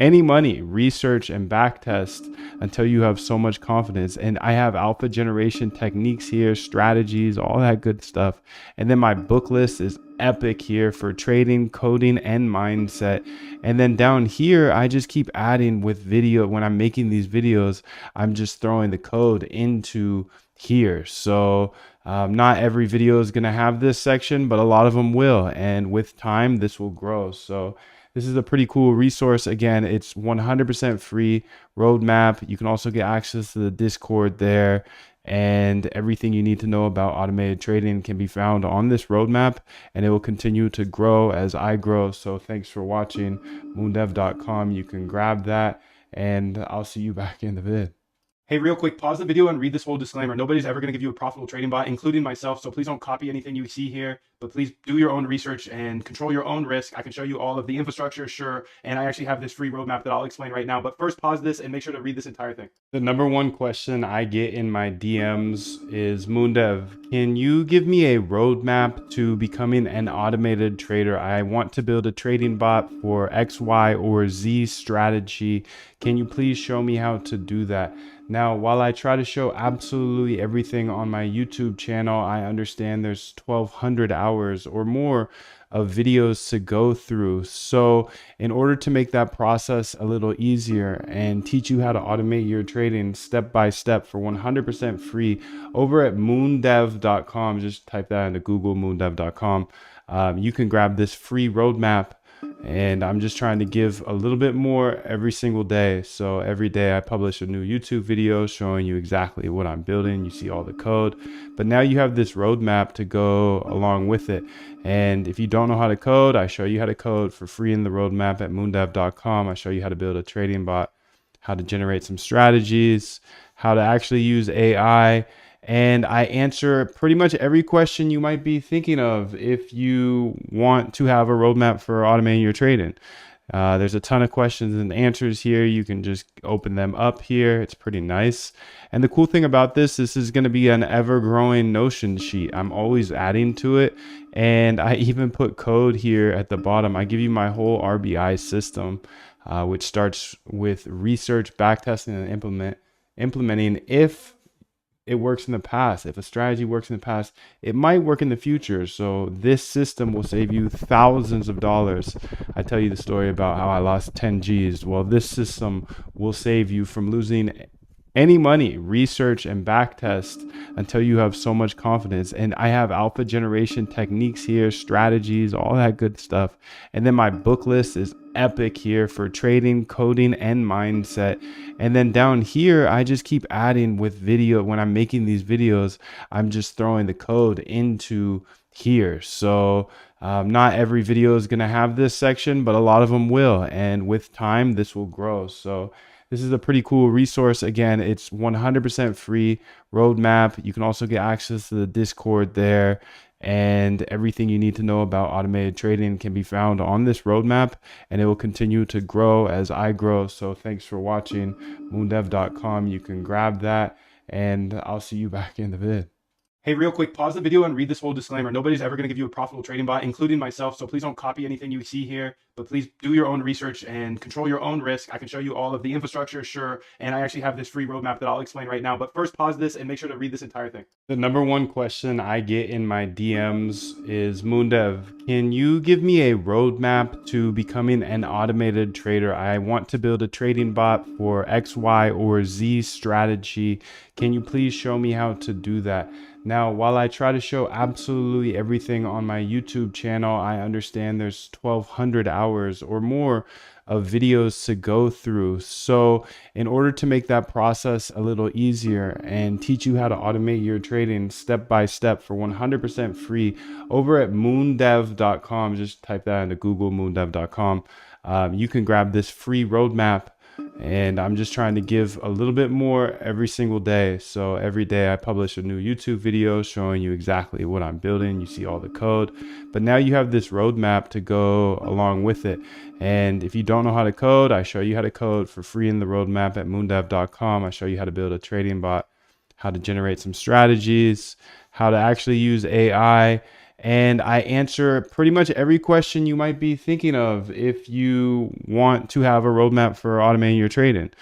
any money. Research and backtest until you have so much confidence. And I have alpha generation techniques here, strategies, all that good stuff. And then my book list is epic here for trading, coding, and mindset. And then down here, I just keep adding with video. When I'm making these videos, I'm just throwing the code into here. So not every video is going to have this section, but a lot of them will. And with time, this will grow. So this is a pretty cool resource. Again, it's 100% free roadmap. You can also get access to the Discord there, and everything you need to know about automated trading can be found on this roadmap, and it will continue to grow as I grow. So thanks for watching. moondev.com. You can grab that, and I'll see you back in the vid. Hey, real quick, pause the video and read this whole disclaimer. Nobody's ever going to give you a profitable trading bot, including myself. So please don't copy anything you see here, but please do your own research and control your own risk. I can show you all of the infrastructure, sure. And I actually have this free roadmap that I'll explain right now. But first, pause this and make sure to read this entire thing. The number one question I get in my DMs is, Moondev, can you give me a roadmap to becoming an automated trader? I want to build a trading bot for X, Y, or Z strategy. Can you please show me how to do that? Now, while I try to show absolutely everything on my YouTube channel, I understand there's 1,200 hours or more of videos to go through. So in order to make that process a little easier and teach you how to automate your trading step by step for 100% free over at moondev.com, just type that into Google, moondev.com, you can grab this free roadmap. And I'm just trying to give a little bit more every single day. So every day I publish a new YouTube video showing you exactly what I'm building. You see all the code, but now you have this roadmap to go along with it. And if you don't know how to code, I show you how to code for free in the roadmap at moondev.com. I show you how to build a trading bot, how to generate some strategies, how to actually use AI. And I answer pretty much every question you might be thinking of if you want to have a roadmap for automating your trading. There's a ton of questions and answers here. You can just open them up here. It's pretty nice. And the cool thing about this is going to be an ever-growing Notion sheet. I'm always adding to it. And I even put code here at the bottom. I give you my whole RBI system, which starts with research, backtesting, and implementing. If it works in the past, if a strategy works in the past, it might work in the future. So this system will save you thousands of dollars. I tell you the story about how I lost 10 G's. Well, this system will save you from losing any money. Research and backtest until you have so much confidence. And I have alpha generation techniques here, strategies, all that good stuff. And then my book list is epic here for trading, coding, and mindset. And then down here, I just keep adding with video. When I'm making these videos, I'm just throwing the code into here. So not every video is going to have this section, but a lot of them will. And with time, this will grow. So this is a pretty cool resource. Again, it's 100% free roadmap. You can also get access to the Discord there, and everything you need to know about automated trading can be found on this roadmap, and it will continue to grow as I grow. So thanks for watching. moondev.com. You can grab that, and I'll see you back in the vid. Hey, real quick, pause the video and read this whole disclaimer. Nobody's ever going to give you a profitable trading bot, including myself. So please don't copy anything you see here, but please do your own research and control your own risk. I can show you all of the infrastructure, sure. And I actually have this free roadmap that I'll explain right now. But first, pause this and make sure to read this entire thing. The number one question I get in my DMs is, Moondev, can you give me a roadmap to becoming an automated trader? I want to build a trading bot for X, Y, or Z strategy. Can you please show me how to do that? Now, while I try to show absolutely everything on my YouTube channel, I understand there's 1,200 hours or more of videos to go through. So in order to make that process a little easier and teach you how to automate your trading step by step for 100% free over at moondev.com, just type that into Google, moondev.com, you can grab this free roadmap. And I'm just trying to give a little bit more every single day. So every day I publish a new YouTube video showing you exactly what I'm building. You see all the code, but now you have this roadmap to go along with it. And if you don't know how to code, I show you how to code for free in the roadmap at moondev.com. I show you how to build a trading bot, how to generate some strategies, how to actually use AI. And I answer pretty much every question you might be thinking of if you want to have a roadmap for automating your trading.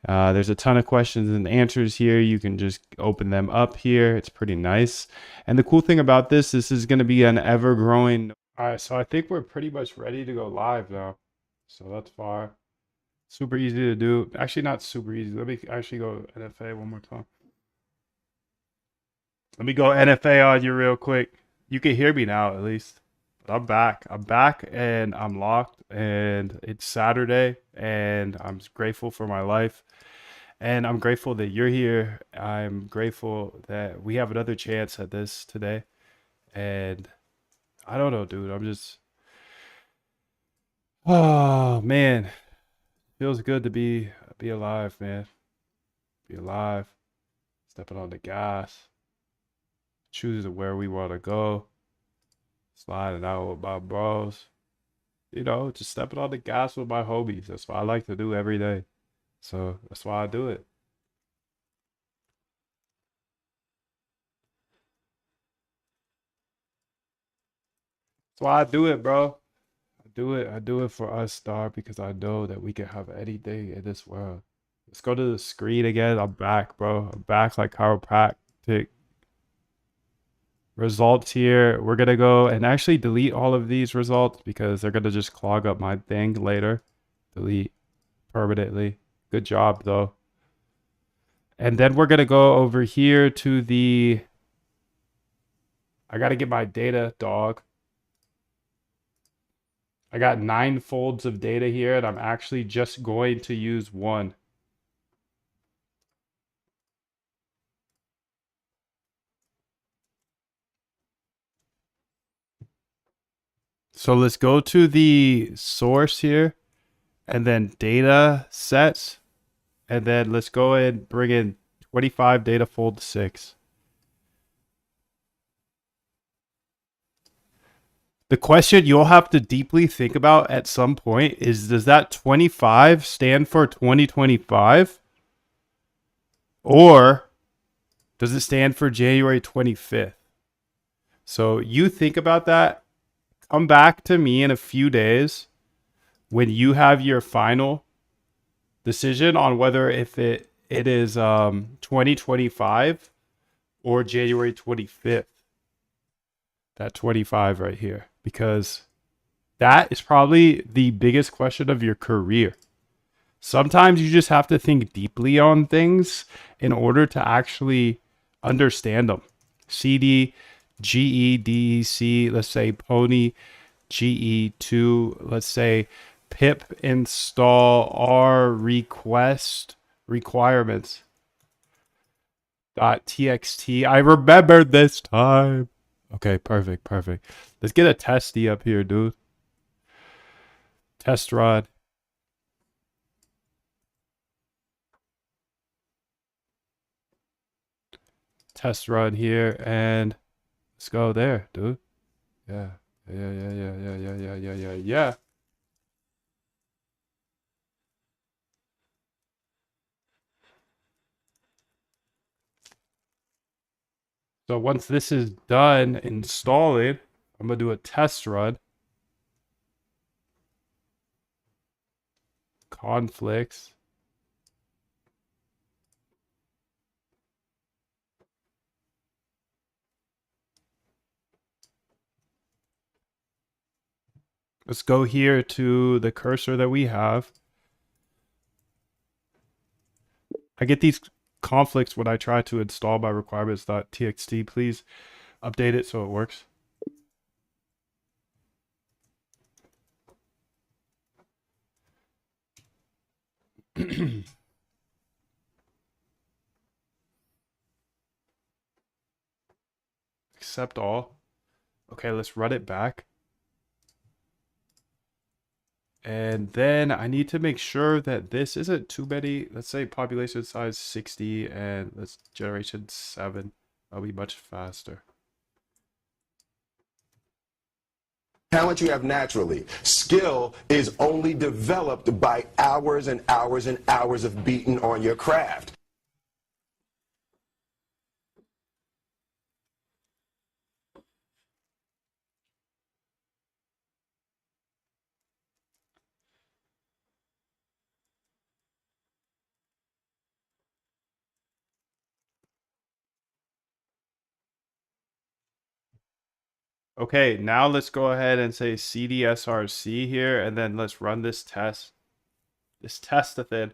There's a ton of questions and answers here. You can just open them up here. It's pretty nice. And the cool thing about this is going to be an ever growing. All right, so I think we're pretty much ready to go live now. So that's far. Super easy to do. Actually, not super easy. Let me actually go NFA one more time. Let me go NFA on you real quick. You can hear me now at least. But I'm back. I'm back and I'm locked, and it's Saturday, and I'm grateful for my life. And I'm grateful that you're here. I'm grateful that we have another chance at this today. And I don't know, dude. I'm just, oh man, feels good to be alive, man. Be alive. Stepping on the gas. Choosing where we want to go. Sliding out with my bros. You know, just stepping on the gas with my homies. That's what I like to do every day. So that's why I do it. That's why I do it, bro. I do it for us, Star, because I know that we can have anything in this world. Let's go to the screen again. I'm back, bro. I'm back like chiropractic. Results here. We're gonna go and actually delete all of these results because they're gonna just clog up my thing later. Delete permanently. Good job though. And then we're gonna go over here to the, I gotta get my data, dog. I got 9 folds of data here, and I'm actually just going to use one. So let's go to the source here, and then data sets, and then let's go and bring in 25 data fold 6. The question you'll have to deeply think about at some point is, does that 25 stand for 2025? Or does it stand for January 25th? So you think about that. Come back to me in a few days when you have your final decision on whether if it is 2025 or January 25th. That 25 right here, because that is probably the biggest question of your career. Sometimes you just have to think deeply on things in order to actually understand them. CD, GE, DEC, let's say Pony, GE2, let's say pip install R request requirements. .txt. I remembered this time. Okay, perfect, perfect. Let's get a testy up here, dude. Test run. Test run here, and let's go there, dude. Yeah. Yeah. So once this is done installing, I'm going to do a test run. Conflicts. Let's go here to the cursor that we have. I get these conflicts when I try to install my requirements.txt. Please update it so it works. Accept all. Okay, let's run it back. And then I need to make sure that this isn't too many. Let's say population size 60 and let's generation 7. That'll be much faster. Talent you have naturally. Skill is only developed by hours and hours and hours of beating on your craft. Okay, now let's go ahead and say cdsrc here, and then let's run this test. This test-a-thon.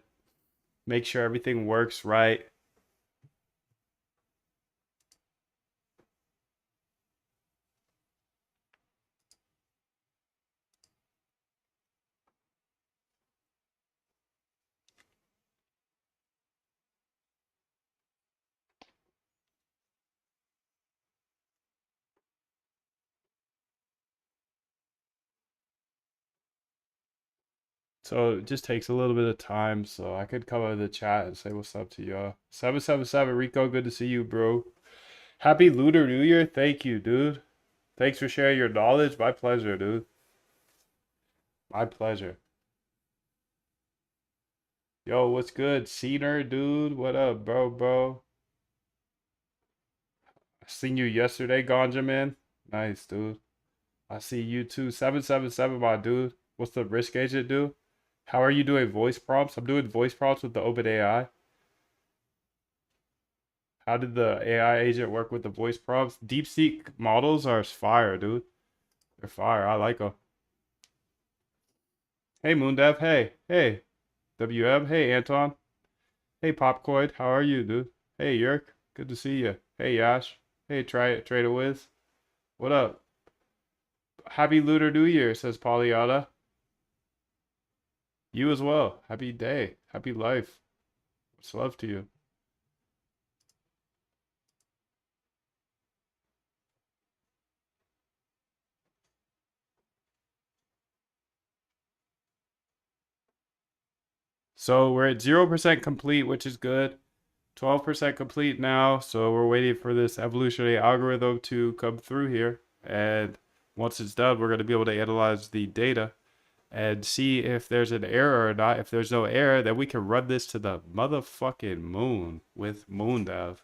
Make sure everything works right. So it just takes a little bit of time, so I could come out of the chat and say what's up to y'all. 777 Rico, good to see you, bro. Happy Lunar New Year. Thank you, dude. Thanks for sharing your knowledge. My pleasure, dude. My pleasure. Yo, what's good? Cedar, dude. What up, bro? I seen you yesterday, Ganja man. Nice, dude. I see you too. 777, my dude. What's the risk agent do? How are you doing voice prompts? I'm doing voice prompts with the OpenAI. How did the AI agent work with the voice prompts? DeepSeek models are fire, dude. They're fire. I like them. Hey, Moondev. Hey. WM. Hey, Anton. Hey, Popcoid. How are you, dude? Hey, Yerk. Good to see you. Hey, Yash. Hey, Trader Wiz. What up? Happy Lunar New Year, says Polyana. You as well. Happy day. Happy life. Much love to you. So we're at 0% complete, which is good. 12% complete now. So we're waiting for this evolutionary algorithm to come through here. And once it's done, we're going to be able to analyze the data and see if there's an error or not. If there's no error, then we can run this to the motherfucking moon with MoonDev.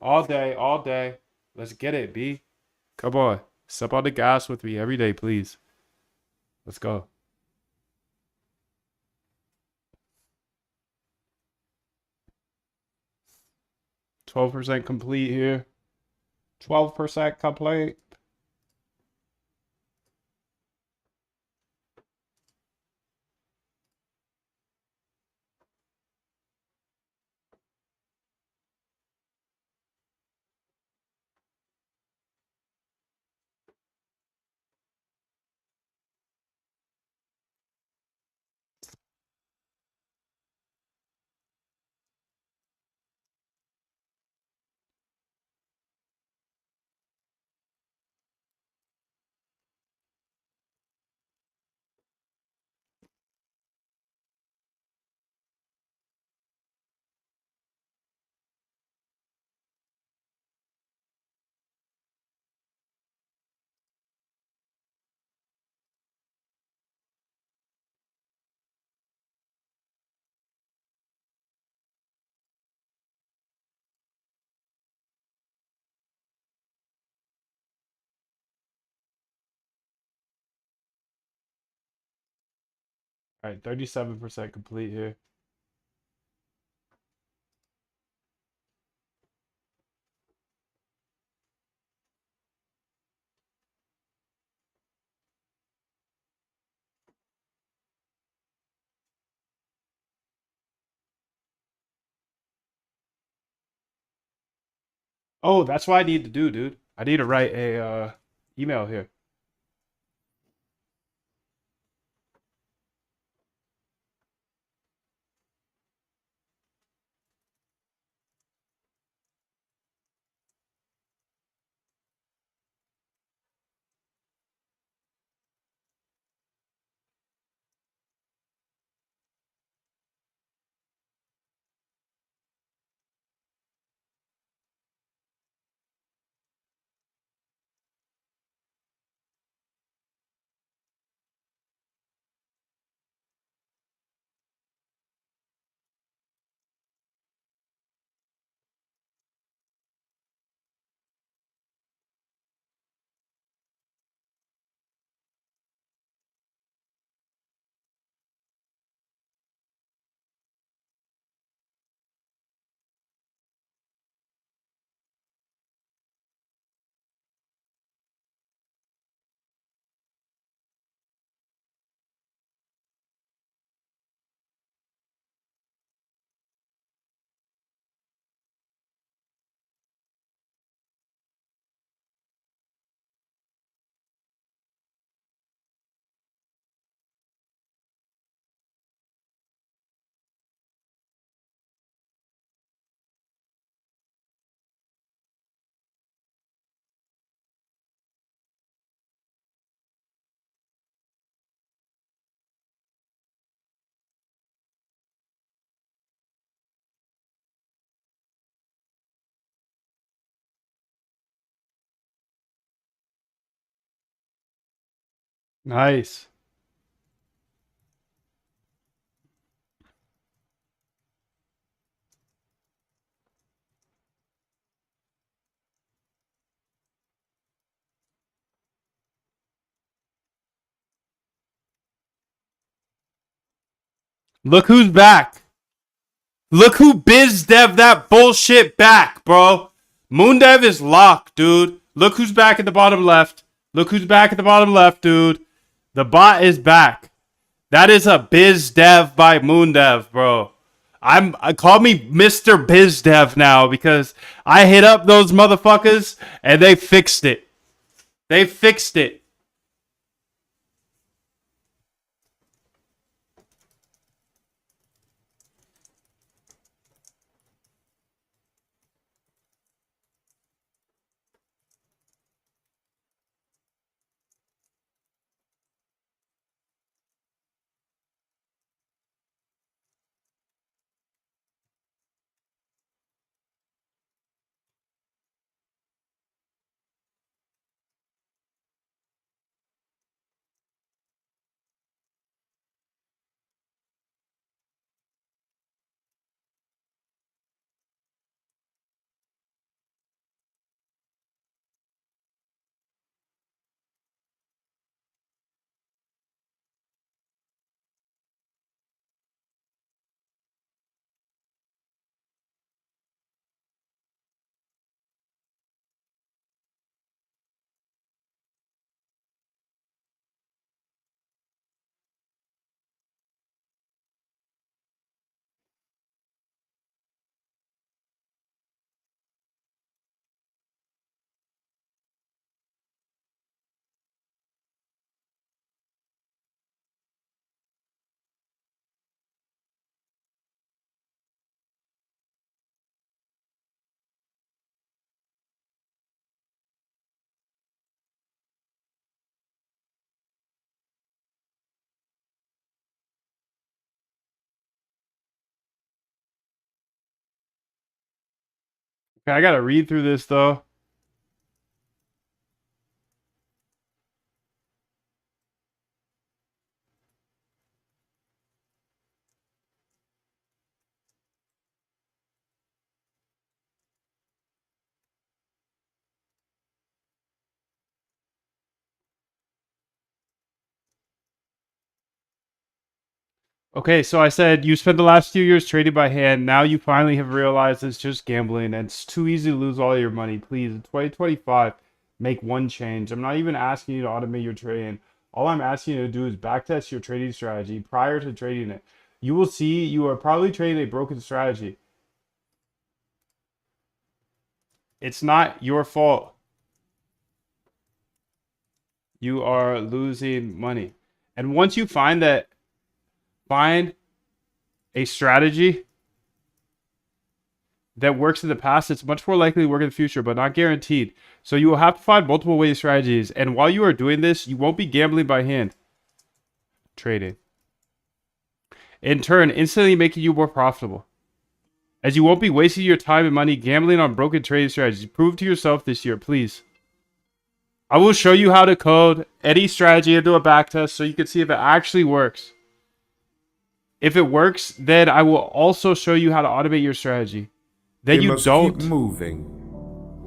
All day, all day. Let's get it, B. Come on. Step on the gas with me every day, please. Let's go. %12 complete here. 12% complete. All right, 37% complete here. Oh, that's what I need to do, dude. I need to write a email here. Nice. Look who's back. Look who biz dev that bullshit back, bro. Moondev is locked, dude. Look who's back at the bottom left. Look who's back at the bottom left, dude. The bot is back. That is a biz dev by Moondev, bro. I call me Mr. Biz Dev now because I hit up those motherfuckers and they fixed it. They fixed it. Okay, I gotta read through this though. Okay, so I said you spent the last few years trading by hand. Now you finally have realized it's just gambling and it's too easy to lose all your money. Please, in 2025, make one change. I'm not even asking you to automate your trading. All I'm asking you to do is backtest your trading strategy prior to trading it. You will see you are probably trading a broken strategy. It's not your fault. You are losing money. And once you find a strategy that works in the past, it's much more likely to work in the future, but not guaranteed. So you will have to find multiple way strategies. And while you are doing this, you won't be gambling by hand. Trading. In turn, instantly making you more profitable. As you won't be wasting your time and money gambling on broken trading strategies. Prove to yourself this year, please. I will show you how to code any strategy into a backtest so you can see if it actually works. If it works, then I will also show you how to automate your strategy. Then We you must don't keep moving.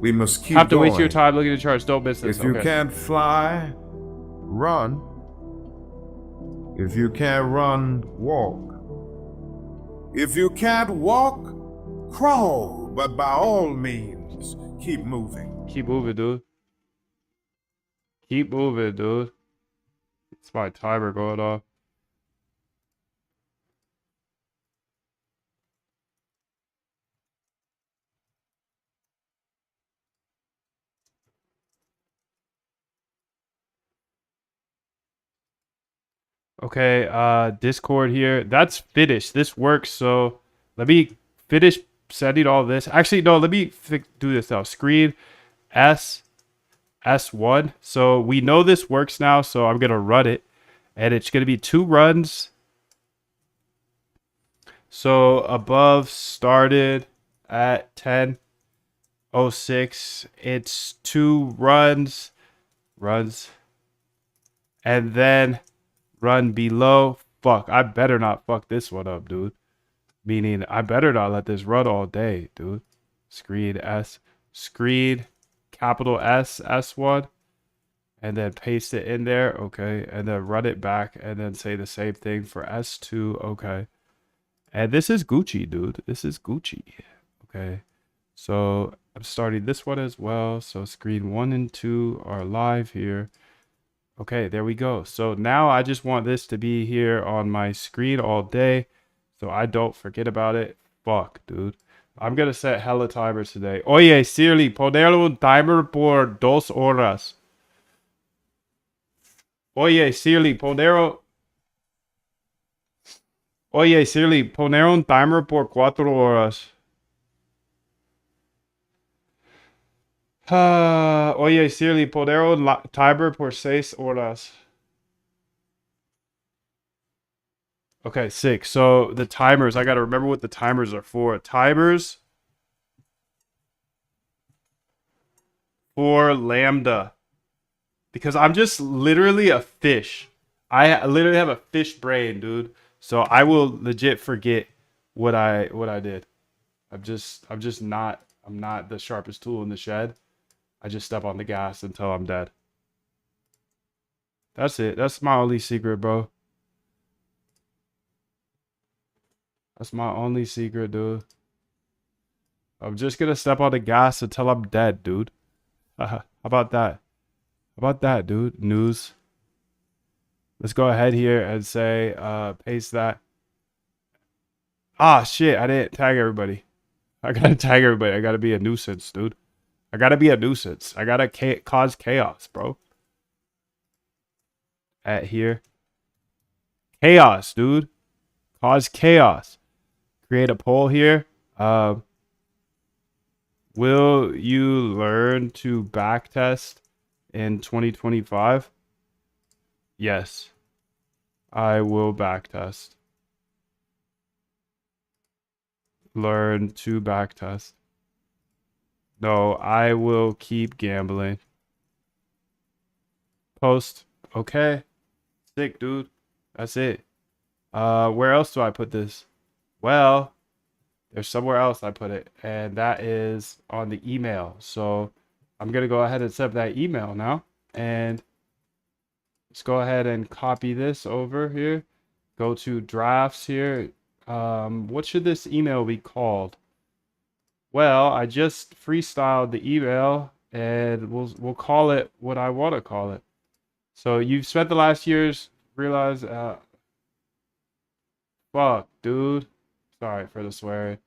We must keep have to going. waste your time looking at charts. Don't miss this. If you Okay. can't fly, run. If you can't run, walk. If you can't walk, crawl. But by all means, keep moving. Keep moving, dude. Keep moving, dude. It's my timer going off. Okay, Discord here. That's finished. This works, so let me finish setting all this. Actually, no, let me do this now. Screen S1. So we know this works now, so I'm gonna run it. And it's gonna be 2 runs. So above started at 10:06. It's 2 runs. And then run below. Fuck, I better not fuck this one up, dude. Meaning, I better not let this run all day, dude. Screen capital S1. And then paste it in there, okay. And then run it back and then say the same thing for S2, okay. And this is Gucci, dude. This is Gucci, okay. So I'm starting this one as well. So screen 1 and 2 are live here. Okay, there we go. So now I just want this to be here on my screen all day so I don't forget about it. Fuck, dude. I'm gonna set hella timers today. Oye, Siri, poner un timer por 2 horas. Oye, Siri, poner un timer por 4 horas. Oye, Siri, poner un timer por 6 horas. Okay, 6. So the timers, I gotta remember what the timers are for. Timers for Lambda. Because I'm just literally a fish. I literally have a fish brain, dude. So I will legit forget what I did. I'm not the sharpest tool in the shed. I just step on the gas until I'm dead. That's it. That's my only secret, bro. That's my only secret, dude. I'm just gonna step on the gas until I'm dead, dude. How about that? How about that, dude? News. Let's go ahead here and say, paste that. Ah, shit. I didn't tag everybody. I gotta tag everybody. I gotta be a nuisance, dude. I gotta be a nuisance. I gotta cause chaos, bro. At here. Chaos, dude. Cause chaos. Create a poll here. Will you learn to backtest in 2025? Yes. I will backtest. Learn to backtest. No, I will keep gambling. Post. Okay. Sick, dude. That's it. Where else do I put this? Well, there's somewhere else I put it, and that is on the email. So I'm gonna go ahead and set up that email now, and let's go ahead and copy this over here, Go to drafts here. What should this email be called? Well, I just freestyled the email and we'll call it what I want to call it. So you've spent the last years realize fuck, dude. Sorry for the swearing.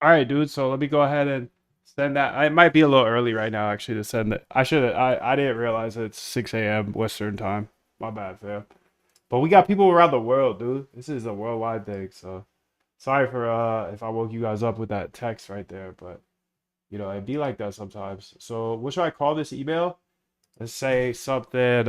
All right, dude. So let me go ahead and send that. It might be a little early right now, actually, to send it. I should. I didn't realize it's 6 a.m. Western time. My bad, fam. But we got people around the world, dude. This is a worldwide thing. So sorry for if I woke you guys up with that text right there. But you know, it'd be like that sometimes. So what should I call this email? Let's say something.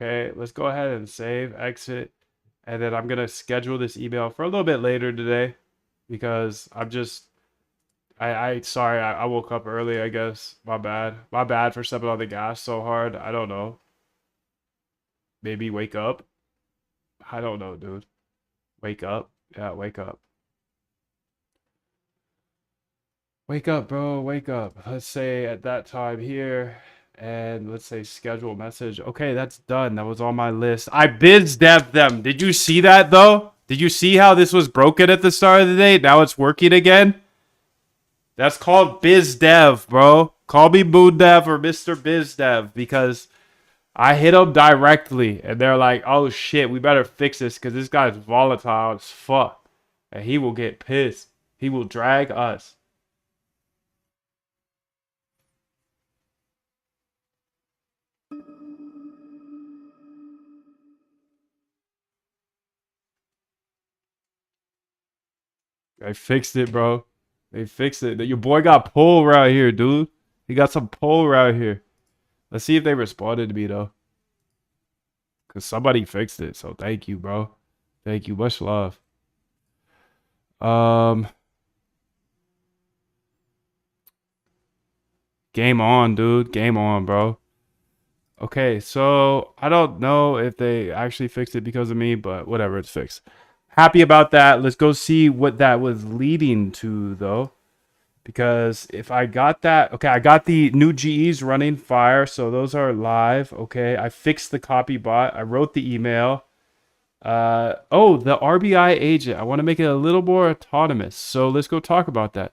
Okay, let's go ahead and save, exit, and then I'm gonna schedule this email for a little bit later today because I sorry, I woke up early, I guess. My bad. My bad for stepping on the gas so hard. I don't know. Maybe wake up. I don't know, dude. Wake up. Yeah, wake up. Wake up, bro. Wake up. Let's say at that time here, and let's say schedule message. Okay, that's done. That was on my list. I biz dev them. Did you see that though? Did you see how this was broken at the start of the day? Now it's working again. That's called biz dev, bro. Call me Moon Dev or Mr. Biz Dev because I hit them directly, and they're like, "Oh shit, we better fix this because this guy's volatile as fuck, and he will get pissed. He will drag us." They fixed it, bro. They fixed it. Your boy got pull right here, dude. He got some pull right here. Let's see if they responded to me though, cause somebody fixed it. So thank you, bro. Thank you. Much love. Um, Game on, dude. Game on, bro. Okay, so I don't know if they actually fixed it because of me, but whatever, it's fixed. Happy about that. Let's go see what that was leading to, though. Because if I got that, okay, I got the new GEs running fire, so those are live. Okay, I fixed the copy bot. I wrote the email. Oh, the RBI agent. I want to make it a little more autonomous. So let's go talk about that.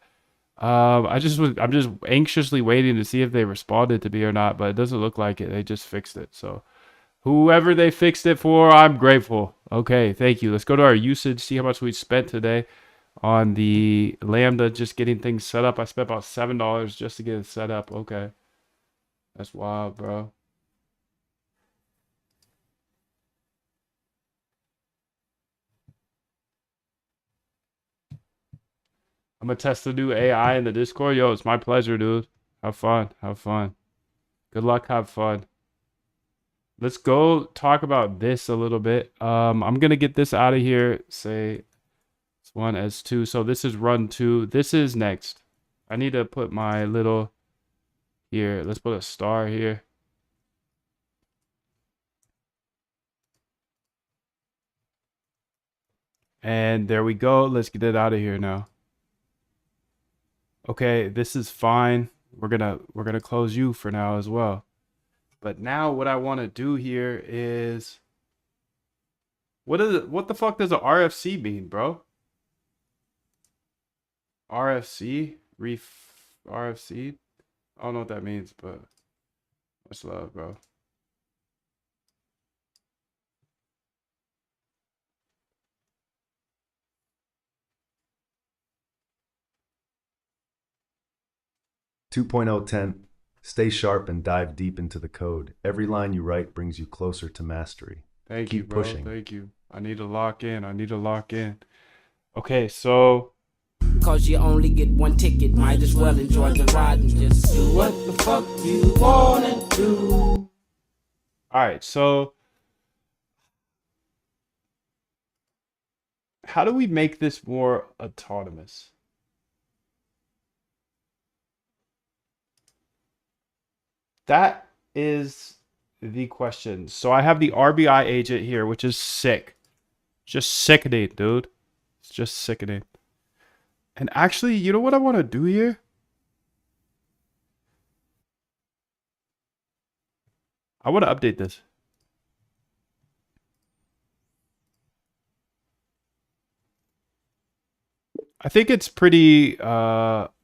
I'm just anxiously waiting to see if they responded to me or not, but it doesn't look like it. They just fixed it. So whoever they fixed it for, I'm grateful. Okay, thank you. Let's go to our usage, see how much we spent today on the Lambda, just getting things set up. I spent about $7 just to get it set up. Okay. That's wild, bro. I'm gonna test the new AI in the Discord. Yo, it's my pleasure, dude. Have fun. Have fun. Good luck. Have fun. Let's go talk about this a little bit. I'm gonna get this out of here. Say S1, S2. So this is run 2. This is next. I need to put my little here. Let's put a star here. And there we go. Let's get it out of here now. Okay, this is fine. We're gonna close you for now as well. But now what I want to do here is what the fuck does a RFC mean, bro? RFC? RFC? I don't know what that means, but much love, bro. Stay sharp and dive deep into the code. Every line you write brings you closer to mastery. Thank Keep you, bro. pushing. Thank you. I need to lock in. I need to lock in. Okay, so Cause you only get one ticket, might as well enjoy the ride and just do what the fuck you wanna do. Alright, so how do we make this more autonomous? That is the question. So I have the RBI agent here, which is sick. Just sickening, dude. It's just sickening. And actually, you know what I want to do here? I want to update this. I think it's pretty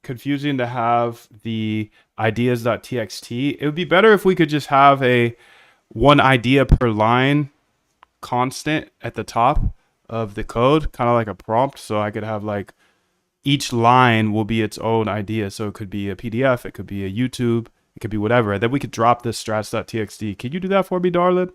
confusing to have the ideas.txt. It would be better if we could just have a one idea per line constant at the top of the code, kind of like a prompt. So I could have like each line will be its own idea. So it could be a PDF, it could be a YouTube, it could be whatever. And then we could drop this strats.txt. Can you do that for me, darling?